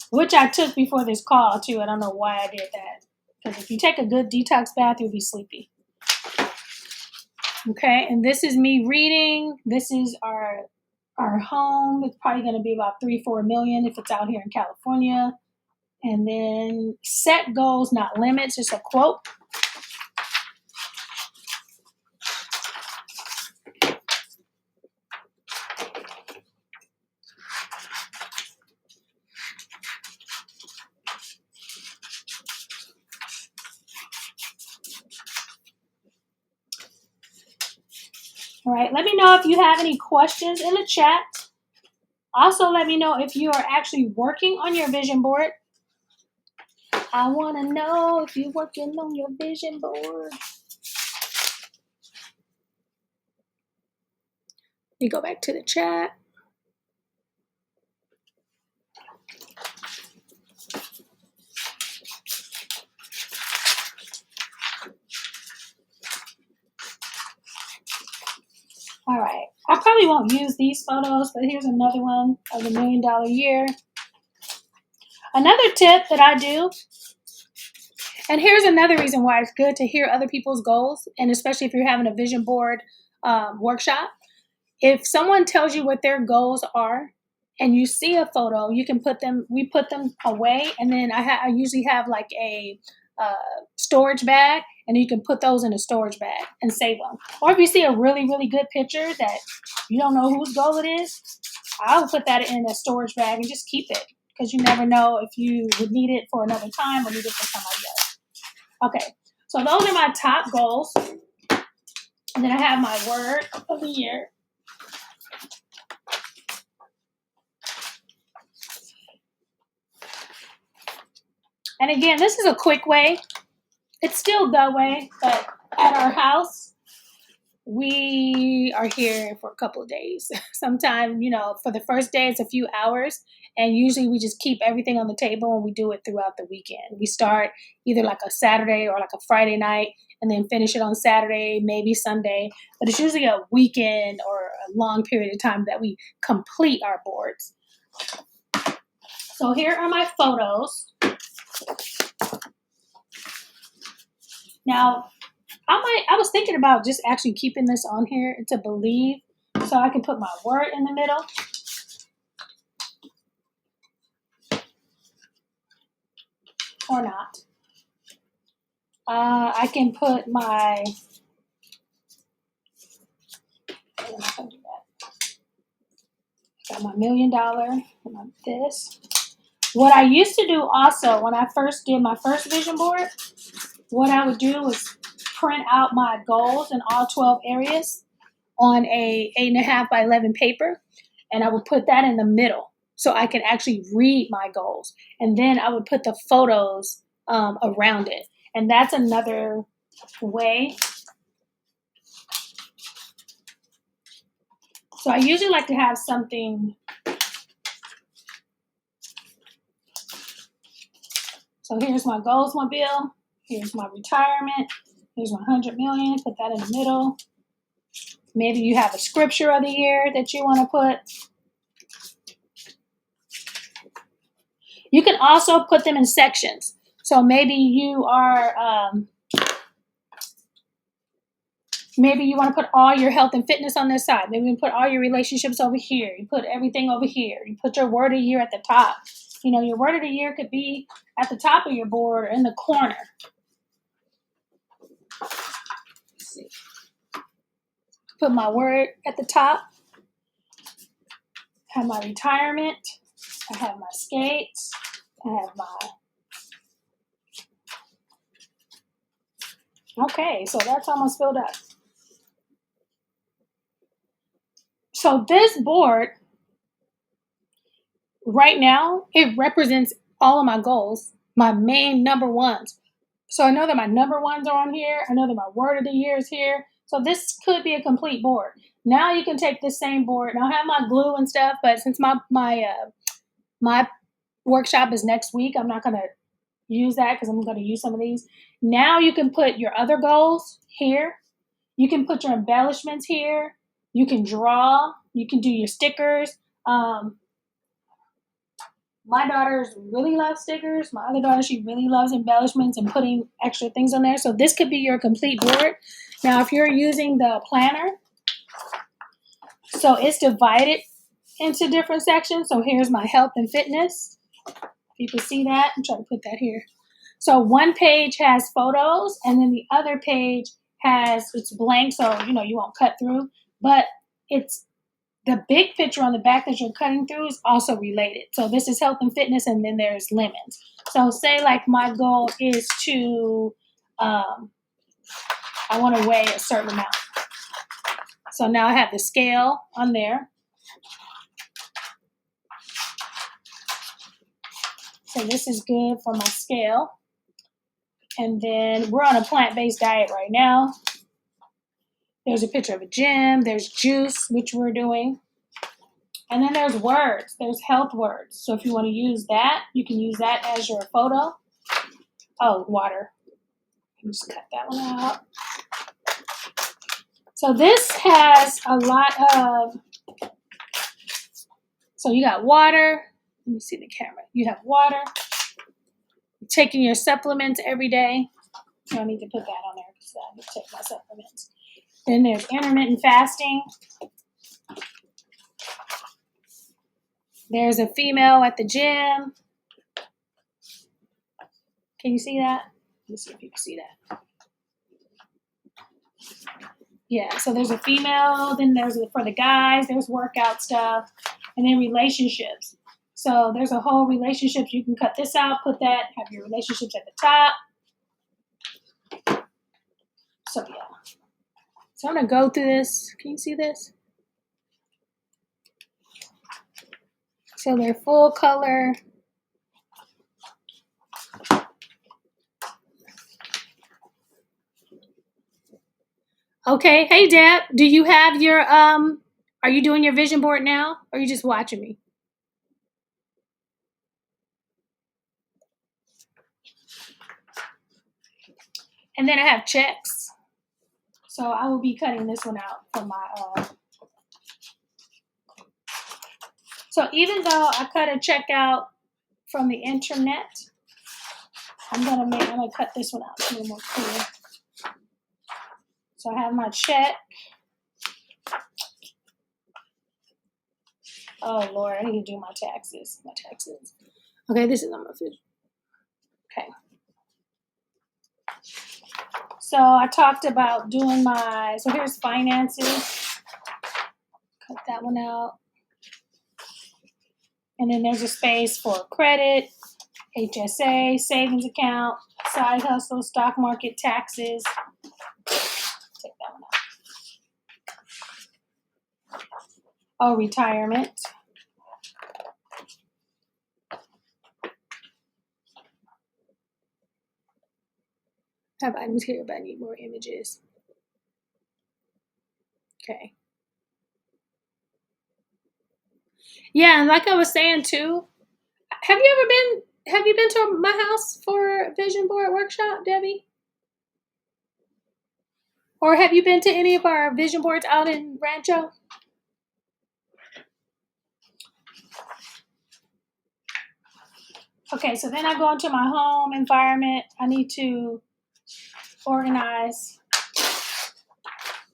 Speaker 1: which I took before this call too. I don't know why I did that, because if you take a good detox bath, you'll be sleepy. Okay, and this is me reading. This is our home. It's probably going to be about 3-4 million if it's out here in California. And then set goals, not limits. It's a quote. All right, let me know if you have any questions in the chat. Also, let me know if you are actually working on your vision board. I want to know if you're working on your vision board. Let me go back to the chat. All right, I probably won't use these photos, but here's another one of the $1 Million Year. Another tip that I do, and here's another reason why it's good to hear other people's goals, and especially if you're having a vision board workshop. If someone tells you what their goals are and you see a photo, you can we put them away. And then I usually have like a storage bag, and you can put those in a storage bag and save them. Or if you see a really, really good picture that you don't know whose goal it is, I'll put that in a storage bag and just keep it, because you never know if you would need it for another time or need it for somebody else. Okay, so those are my top goals. And then I have my word of the year. And again, this is a quick way. It's still the way, but at our house, we are here for a couple of days. Sometimes, for the first day, it's a few hours. And usually we just keep everything on the table and we do it throughout the weekend. We start either like a Saturday or like a Friday night and then finish it on Saturday, maybe Sunday. But it's usually a weekend or a long period of time that we complete our boards. So here are my photos. Now, I was thinking about just actually keeping this on here to believe, so I can put my word in the middle. Or not. I can put my, I'm not gonna do that. I got my $1 million, and this. What I used to do also, when I first did my first vision board, what I would do was print out my goals in all 12 areas on a 8.5 by 11 paper, and I would put that in the middle so I can actually read my goals. And then I would put the photos around it. And that's another way. So I usually like to have something. So here's my goals mobile. Here's my retirement. Here's my 100 million. Put that in the middle. Maybe you have a scripture of the year that you want to put. You can also put them in sections. So maybe you are, maybe you want to put all your health and fitness on this side. Maybe you put all your relationships over here. You put everything over here. You put your word of the year at the top. Your word of the year could be at the top of your board or in the corner. Let's see. Put my word at the top. I have my retirement. I have my skates. I have my... Okay, so that's almost filled up. So this board, right now, it represents all of my goals, my main number ones. So I know that my number ones are on here. I know that my word of the year is here. So this could be a complete board. Now you can take this same board, and I'll have my glue and stuff, but since my workshop is next week, I'm not going to use that because I'm going to use some of these. Now you can put your other goals here. You can put your embellishments here. You can draw. You can do your stickers. My daughters really love stickers. My other daughter, she really loves embellishments and putting extra things on there. So this could be your complete board. Now, if you're using the planner, so it's divided into different sections. So here's my health and fitness. You can see that. I'm trying to put that here. So one page has photos, and then the other page it's blank, so you won't cut through. But it's the big picture on the back that you're cutting through is also related. So this is health and fitness, and then there's lemons. So say like my goal is to, I want to weigh a certain amount. So now I have the scale on there. So this is good for my scale. And then we're on a plant-based diet right now. There's a picture of a gym. There's juice, which we're doing. And then there's words. There's health words. So if you want to use that, you can use that as your photo. Oh, water. Just cut that one out. So this has a lot of, so you got water. Let me see the camera. You have water. Taking your supplements every day. I don't need to put that on there because I need to take my supplements. Then there's intermittent fasting. There's a female at the gym. Can you see that? Let me see if you can see that. Yeah, so there's a female, then there's for the guys, there's workout stuff, and then relationships. So there's a whole relationships. You can cut this out, put that, have your relationships at the top. So yeah. So I'm going to go through this. Can you see this? So they're full color. Okay. Hey, Deb, do you have your, are you doing your vision board now? Or are you just watching me? And then I have checks. So I will be cutting this one out for my, so even though I cut a check out from the internet, I'm gonna cut this one out a little more clear. So I have my check. Oh Lord, I need to do my taxes. Okay, this is on my food. Okay. So I talked about doing so here's finances. Cut that one out. And then there's a space for credit, HSA, savings account, side hustle, stock market, taxes. Take that one out. Oh, retirement. I have items here, but I need more images. Okay. Yeah, and like I was saying too, have you been to my house for a vision board workshop, Debbie? Or have you been to any of our vision boards out in Rancho? Okay, so then I go into my home environment. I need to organize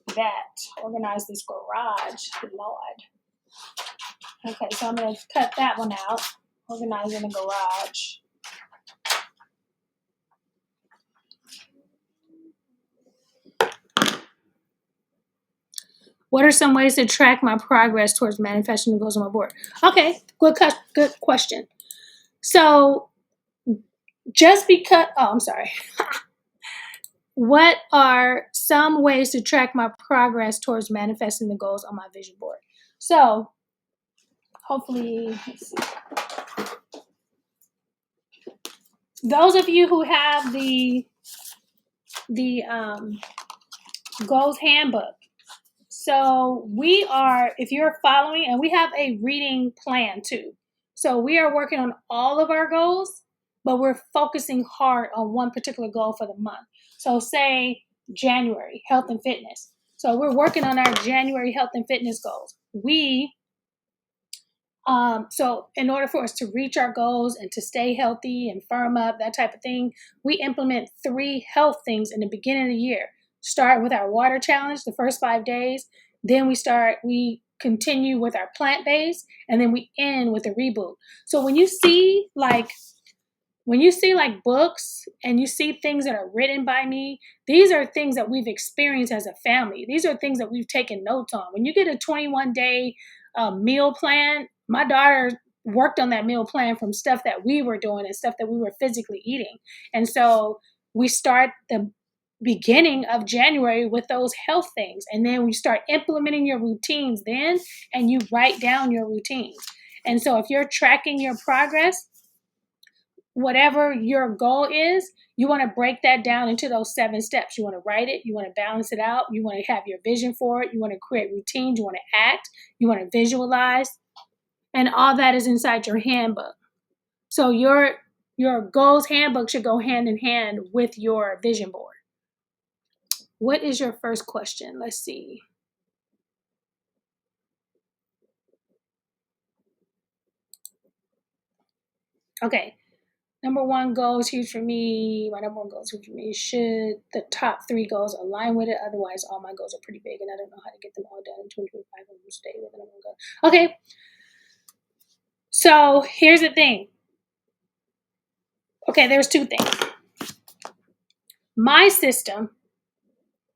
Speaker 1: this garage. Lord. Okay, so I'm going to cut that one out. Organizing the garage. What are some ways to track my progress towards manifesting the goals on my board? Okay, good question. So just because, I'm sorry. What are some ways to track my progress towards manifesting the goals on my vision board? So hopefully, let's see. Those of you who have the goals handbook. So if you're following, and we have a reading plan too. So we are working on all of our goals, but we're focusing hard on one particular goal for the month. So say January, health and fitness. So we're working on our January health and fitness goals. So in order for us to reach our goals and to stay healthy and firm up, that type of thing, we implement 3 health things in the beginning of the year. Start with our water challenge, the first 5 days. Then we continue with our plant-based, and then we end with a reboot. So when you see like books and you see things that are written by me, these are things that we've experienced as a family. These are things that we've taken notes on. When you get a 21-day meal plan, my daughter worked on that meal plan from stuff that we were doing and stuff that we were physically eating. And so we start beginning of January with those health things. And then we start implementing your routines then, and you write down your routines. And so if you're tracking your progress, whatever your goal is, you want to break that down into those 7 steps. You want to write it, you want to balance it out, you want to have your vision for it, you want to create routines, you want to act, you want to visualize, and all that is inside your handbook. So your goals handbook should go hand in hand with your vision board. What is your first question? Let's see. Okay. Number 1 goal is huge for me. My number 1 goal is huge for me. Should the top 3 goals align with it? Otherwise, all my goals are pretty big, and I don't know how to get them all done in 2025. I'm going to stay with the number 1 goal. Okay. So here's the thing. Okay, there's 2 things. My system,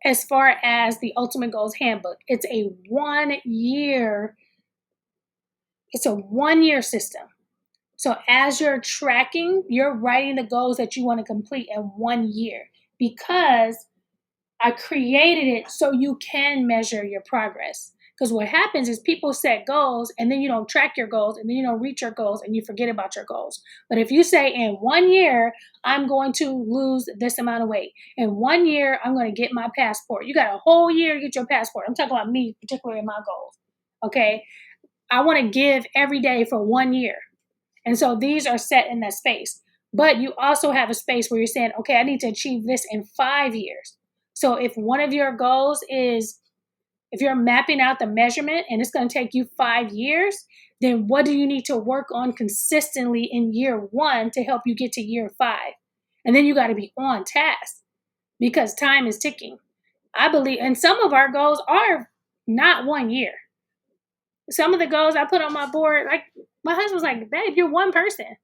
Speaker 1: as far as the Ultimate Goals Handbook, it's a 1-year system. So as you're tracking, you're writing the goals that you want to complete in 1 year, because I created it so you can measure your progress. Because what happens is people set goals and then you don't track your goals and then you don't reach your goals and you forget about your goals. But if you say in 1 year, I'm going to lose this amount of weight. In 1 year, I'm going to get my passport. You got a whole year to get your passport. I'm talking about me, particularly in my goals. Okay. I want to give every day for 1 year. And so these are set in that space. But you also have a space where you're saying, okay, I need to achieve this in 5 years. So if one of your goals is, if you're mapping out the measurement and it's going to take you 5 years, then what do you need to work on consistently in year 1 to help you get to year 5? And then you got to be on task, because time is ticking. I believe, and some of our goals are not 1 year. Some of the goals I put on my board, like my husband was like, babe, you're one person.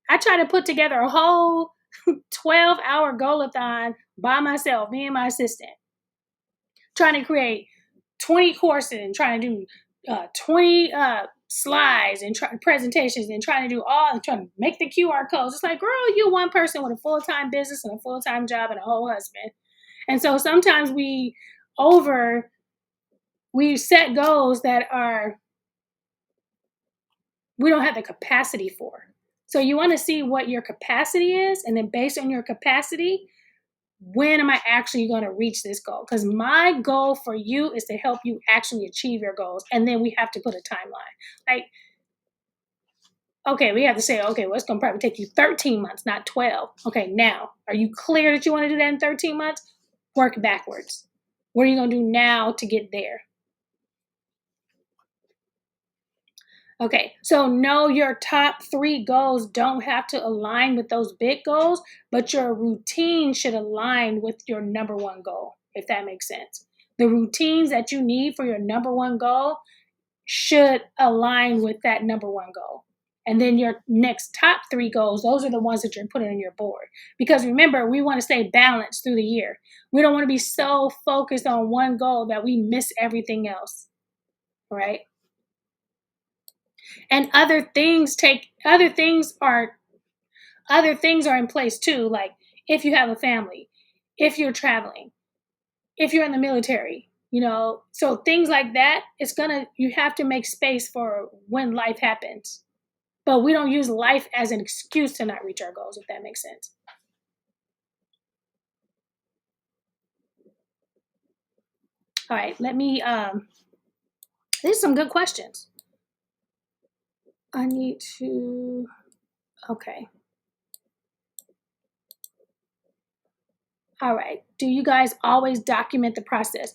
Speaker 1: I try to put together a whole 12-hour goal-a-thon by myself, me and my assistant, trying to create 20 courses and trying to do 20 slides and presentations and trying to make the QR codes. It's like, girl, you're one person with a full-time business and a full-time job and a whole husband. And so sometimes we set goals that we don't have the capacity for. So you want to see what your capacity is, and then based on your capacity, when am I actually going to reach this goal? Because my goal for you is to help you actually achieve your goals. And then we have to put a timeline. Like, okay, we have to say, okay, well, it's going to probably take you 13 months, not 12. Okay, now, are you clear that you want to do that in 13 months? Work backwards. What are you going to do now to get there? Okay, so no, your top 3 goals don't have to align with those big goals, but your routine should align with your number 1 goal, if that makes sense. The routines that you need for your number 1 goal should align with that number 1 goal. And then your next top 3 goals, those are the ones that you're putting on your board. Because remember, we want to stay balanced through the year. We don't want to be so focused on one goal that we miss everything else, right? And other things are in place too, like if you have a family, if you're traveling, if you're in the military, so things like that, you have to make space for when life happens. But we don't use life as an excuse to not reach our goals, if that makes sense. All right, these are some good questions. Okay. All right. Do you guys always document the process?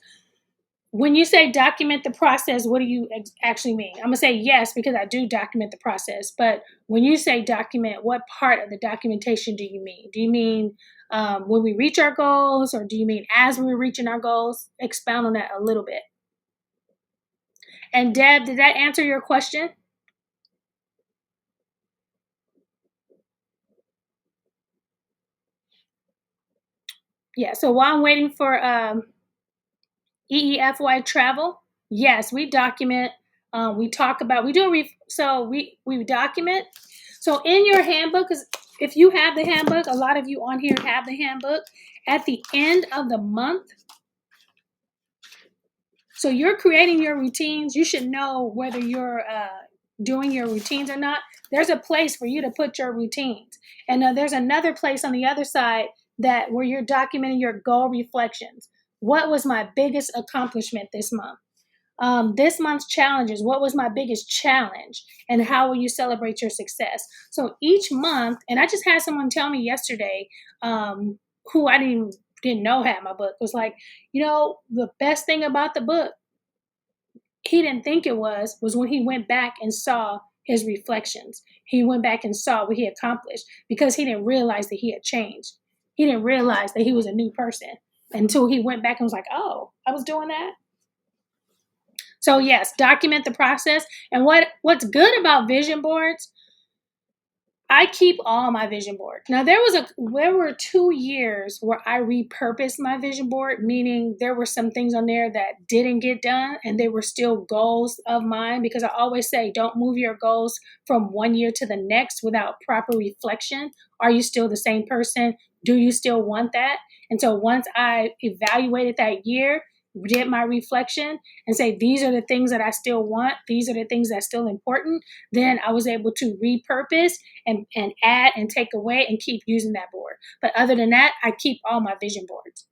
Speaker 1: When you say document the process, what do you actually mean? I'm going to say yes, because I do document the process. But when you say document, what part of the documentation do you mean? Do you mean when we reach our goals, or do you mean as we're reaching our goals? Expound on that a little bit. And Deb, did that answer your question? Yeah, so while I'm waiting for EEFY travel, yes, we document. We talk about, we do we document. So in your handbook, if you have the handbook, a lot of you on here have the handbook. At the end of the month, so you're creating your routines. You should know whether you're doing your routines or not. There's a place for you to put your routines. And there's another place on the other side that where you're documenting your goal reflections. What was my biggest accomplishment this month? This month's challenges. What was my biggest challenge? And how will you celebrate your success? So each month, and I just had someone tell me yesterday, who I didn't know had my book, was like, the best thing about the book, he didn't think it was when he went back and saw his reflections. He went back and saw what he accomplished because he didn't realize that he had changed. He didn't realize that he was a new person until he went back and was like, oh, I was doing that. So yes, document the process. And what's good about vision boards, I keep all my vision boards. Now there were 2 years where I repurposed my vision board, meaning there were some things on there that didn't get done and they were still goals of mine, because I always say don't move your goals from one year to the next without proper reflection. Are you still the same person? Do you still want that? And so once I evaluated that year, did my reflection and say, these are the things that I still want, these are the things that's still important, then I was able to repurpose and add and take away and keep using that board. But other than that, I keep all my vision boards.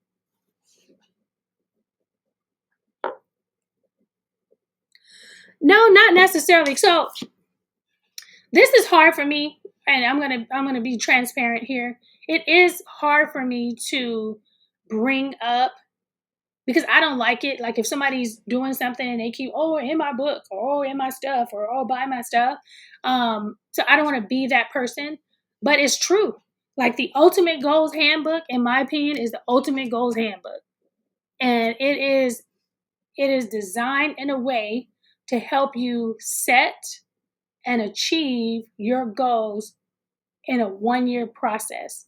Speaker 1: No, not necessarily. So this is hard for me, and I'm gonna be transparent here. It is hard for me to bring up, because I don't like it. Like if somebody's doing something and they keep, oh, in my book, or oh, in my stuff, or oh, buy my stuff. So I don't want to be that person, but it's true. Like the Ultimate Goals Handbook, in my opinion, is the Ultimate Goals Handbook. And it is designed in a way to help you set and achieve your goals in a 1-year process.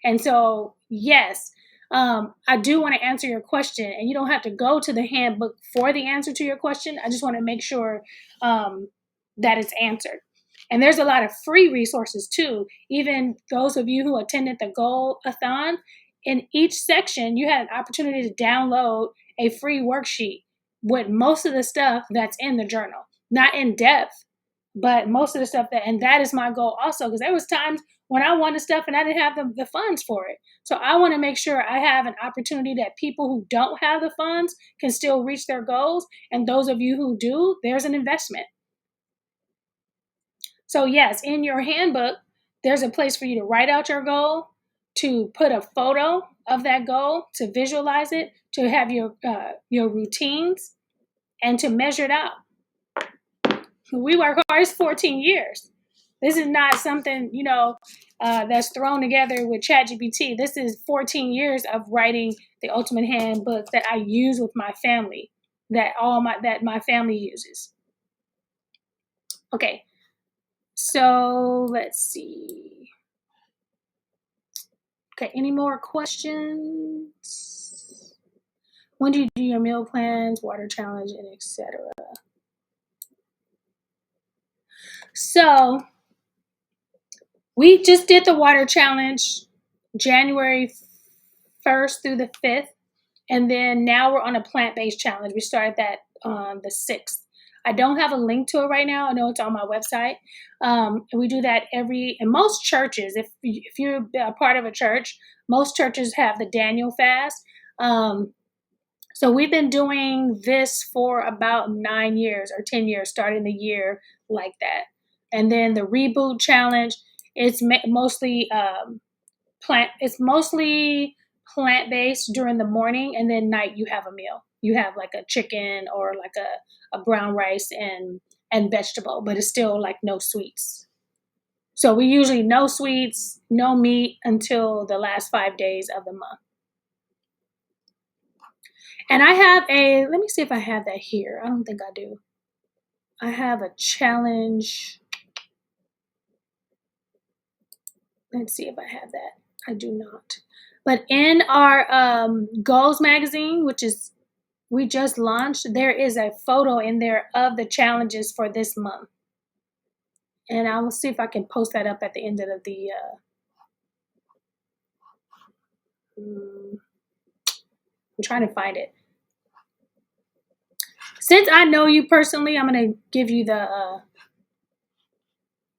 Speaker 1: And so, yes, I do want to answer your question, and you don't have to go to the handbook for the answer to your question. I just want to make sure that it's answered. And there's a lot of free resources too. Even those of you who attended the Goal-a-thon, in each section, you had an opportunity to download a free worksheet with most of the stuff that's in the journal. Not in depth, but most of the stuff and that is my goal also, because there was times when I wanted stuff and I didn't have the funds for it. So I want to make sure I have an opportunity that people who don't have the funds can still reach their goals. And those of you who do, there's an investment. So yes, in your handbook, there's a place for you to write out your goal, to put a photo of that goal, to visualize it, to have your routines, and to measure it out. We work hard. It's 14 years. This is not something, that's thrown together with ChatGPT. This is 14 years of writing the Ultimate Handbook that I use with my family, that my family uses. Okay, so let's see. Okay, any more questions? When do you do your meal plans, water challenge, and etc.? So we just did the water challenge January 1st through the 5th. And then now we're on a plant-based challenge. We started that on the 6th. I don't have a link to it right now. I know it's on my website. And we do that in most churches. If you're a part of a church, most churches have the Daniel fast. So we've been doing this for about 9 years or 10 years, starting the year like that. And then the reboot challenge, it's mostly plant-based during the morning, and then night you have a meal. You have like a chicken or like a brown rice and vegetable, but it's still like no sweets. So we usually no sweets, no meat until the last 5 days of the month. And I have let me see if I have that here. I don't think I do. I have a challenge. Let's see if I have that. I do not. But in our Goals magazine, which is we just launched, there is a photo in there of the challenges for this month. And I will see if I can post that up at the end of the I'm trying to find it. Since I know you personally, I'm going to give you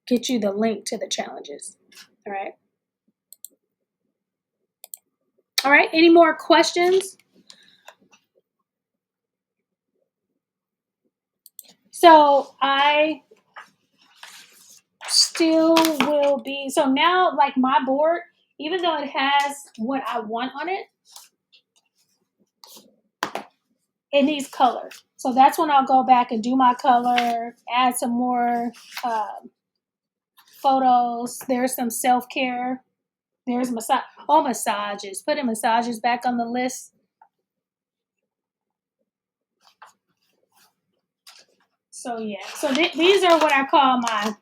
Speaker 1: get you the link to the challenges. All right. All right. Any more questions? So I still will be, so now like my board, even though it has what I want on it, it needs color. So that's when I'll go back and do my color, add some more photos. There's some self-care. There's massages. Putting massages back on the list. So yeah, so these are what I call my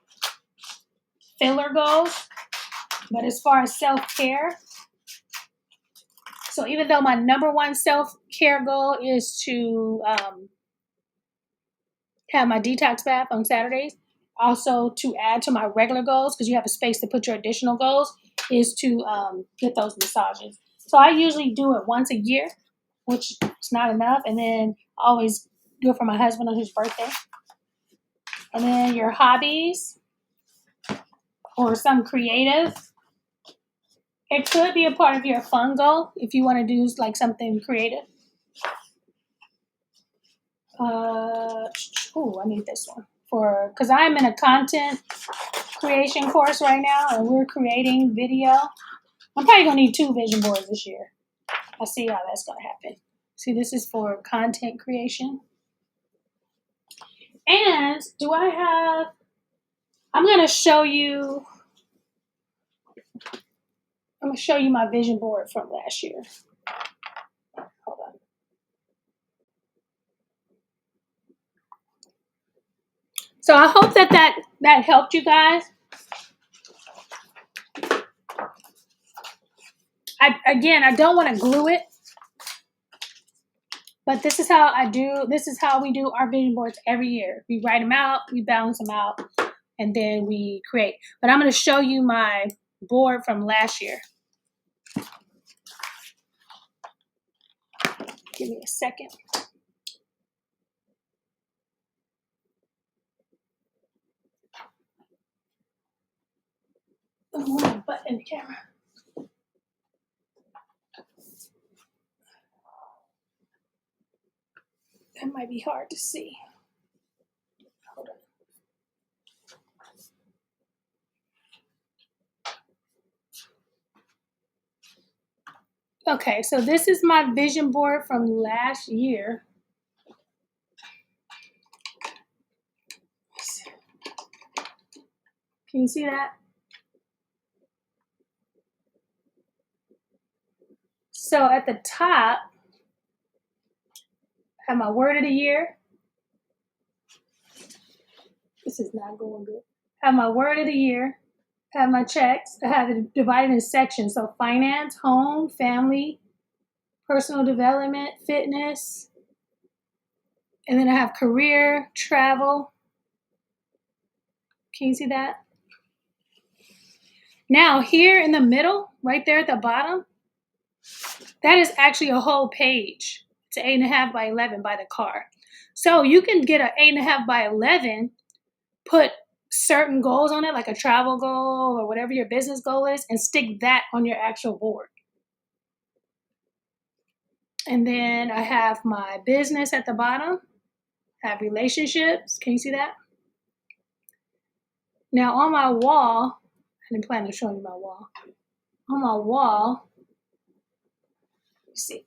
Speaker 1: filler goals. But as far as self-care, so even though my number one self-care goal is to have my detox bath on Saturdays, also to add to my regular goals, because you have a space to put your additional goals, is to get those massages. So I usually do it once a year, which is not enough, and then I always do it for my husband on his birthday. And then your hobbies or some creative. It could be a part of your fun goal if you want to do like something creative. I need this one because I'm in a content creation course right now, and we're creating video. I'm probably gonna need 2 vision boards this year. I'll see how that's gonna happen. See, this is for content creation. And I'm gonna show you. I'm gonna show you my vision board from last year. Hold on. So I hope that helped you guys. I don't want to glue it, but this is how we do our vision boards every year. We write them out, we balance them out, and then we create. But I'm going to show you my board from last year. Give me a second. Oh, button in the camera. That might be hard to see. Hold on. Okay, so this is my vision board from last year. Can you see that? So at the top, I have my word of the year. This is not going good. I have my word of the year. I have my checks. I have it divided in sections. So finance, home, family, personal development, fitness. And then I have career, travel. Can you see that? Now here in the middle, right there at the bottom, that is actually a whole page. It's 8.5 by 11 by the car. So you can get an 8.5 by 11, put certain goals on it, like a travel goal or whatever your business goal is, and stick that on your actual board. And then I have my business at the bottom. I have relationships. Can you see that? Now on my wall, I didn't plan on showing you my wall. On my wall, let's see.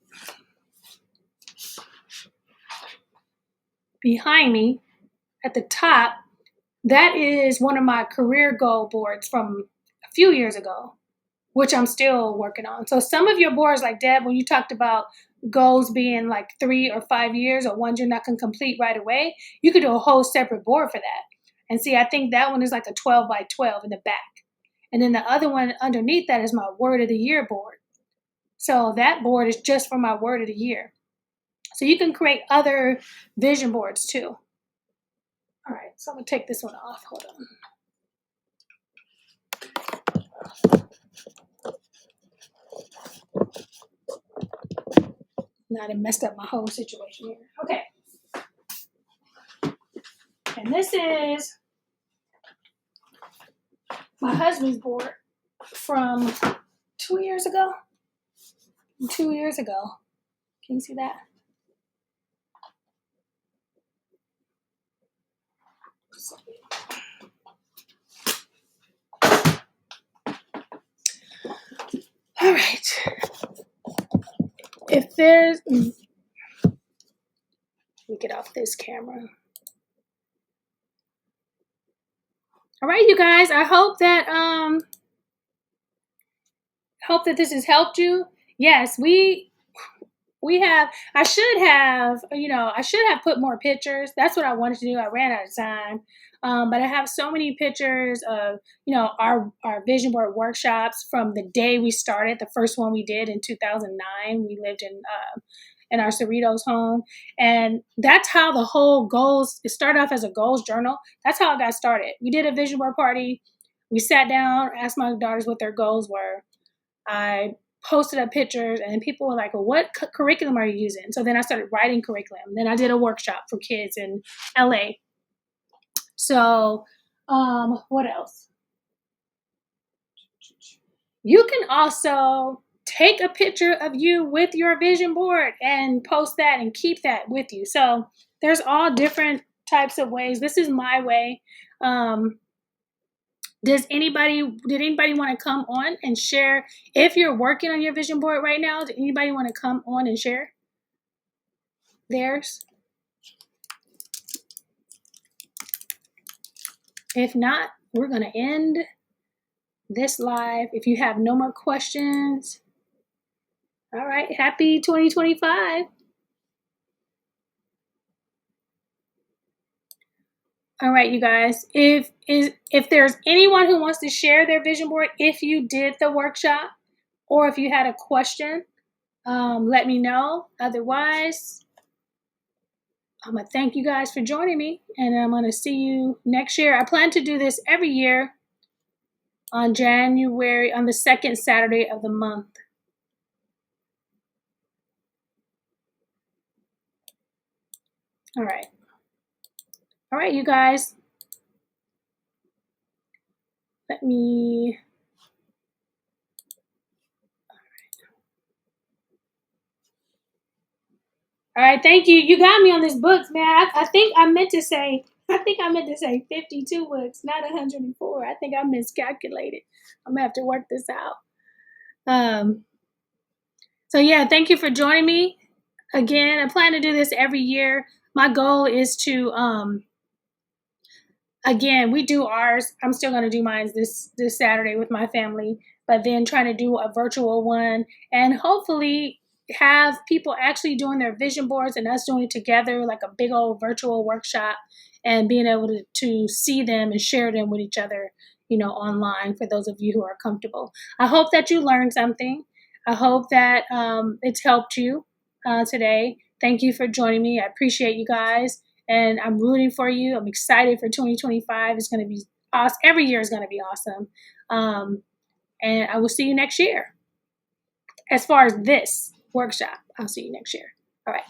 Speaker 1: Behind me, at the top, that is one of my career goal boards from a few years ago, which I'm still working on. So some of your boards, like Deb, when you talked about goals being like 3 or 5 years or ones you're not going to complete right away, you could do a whole separate board for that. And see, I think that one is like a 12 by 12 in the back. And then the other one underneath that is my word of the year board. So that board is just for my word of the year. So you can create other vision boards too. All right, so I'm gonna take this one off. Hold on. Now it messed up my whole situation here. Okay. And this is my husband's board from 2 years ago. 2 years ago. Can you see that? All right. If there's, let me get off this camera. All right, you guys. I hope that this has helped you. Yes, we have. I should have put more pictures. That's what I wanted to do. I ran out of time. But I have so many pictures of, our vision board workshops from the day we started. The first one we did in 2009. We lived in our Cerritos home. And that's how the whole goals, it started off as a goals journal. That's how it got started. We did a vision board party. We sat down, asked my daughters what their goals were. I posted up pictures, and people were like, well, what curriculum are you using? So then I started writing curriculum. Then I did a workshop for kids in LA. So what else? You can also take a picture of you with your vision board and post that and keep that with you. So there's all different types of ways. This is my way. Did anybody want to come on and share? If you're working on your vision board right now, does anybody want to come on and share theirs? If not, we're going to end this live. If you have no more questions, all right, happy 2025. All right, you guys, if there's anyone who wants to share their vision board, if you did the workshop or if you had a question, let me know. Otherwise, I'm going to thank you guys for joining me, and I'm going to see you next year. I plan to do this every year on the second Saturday of the month. All right. All right, you guys. Let me... All right, thank you. You got me on this books, man. I think I meant to say 52 books, not 104. I think I miscalculated. I'm gonna have to work this out. So yeah, thank you for joining me. Again, I plan to do this every year. My goal is to again, we do ours. I'm still gonna do mine this Saturday with my family, but then trying to do a virtual one and hopefully have people actually doing their vision boards and us doing it together, like a big old virtual workshop, and being able to see them and share them with each other, online, for those of you who are comfortable. I hope that you learned something. I hope that it's helped you today. Thank you for joining me. I appreciate you guys, and I'm rooting for you. I'm excited for 2025. It's going to be awesome. Every year is going to be awesome. And I will see you next year. As far as this workshop, I'll see you next year. All right.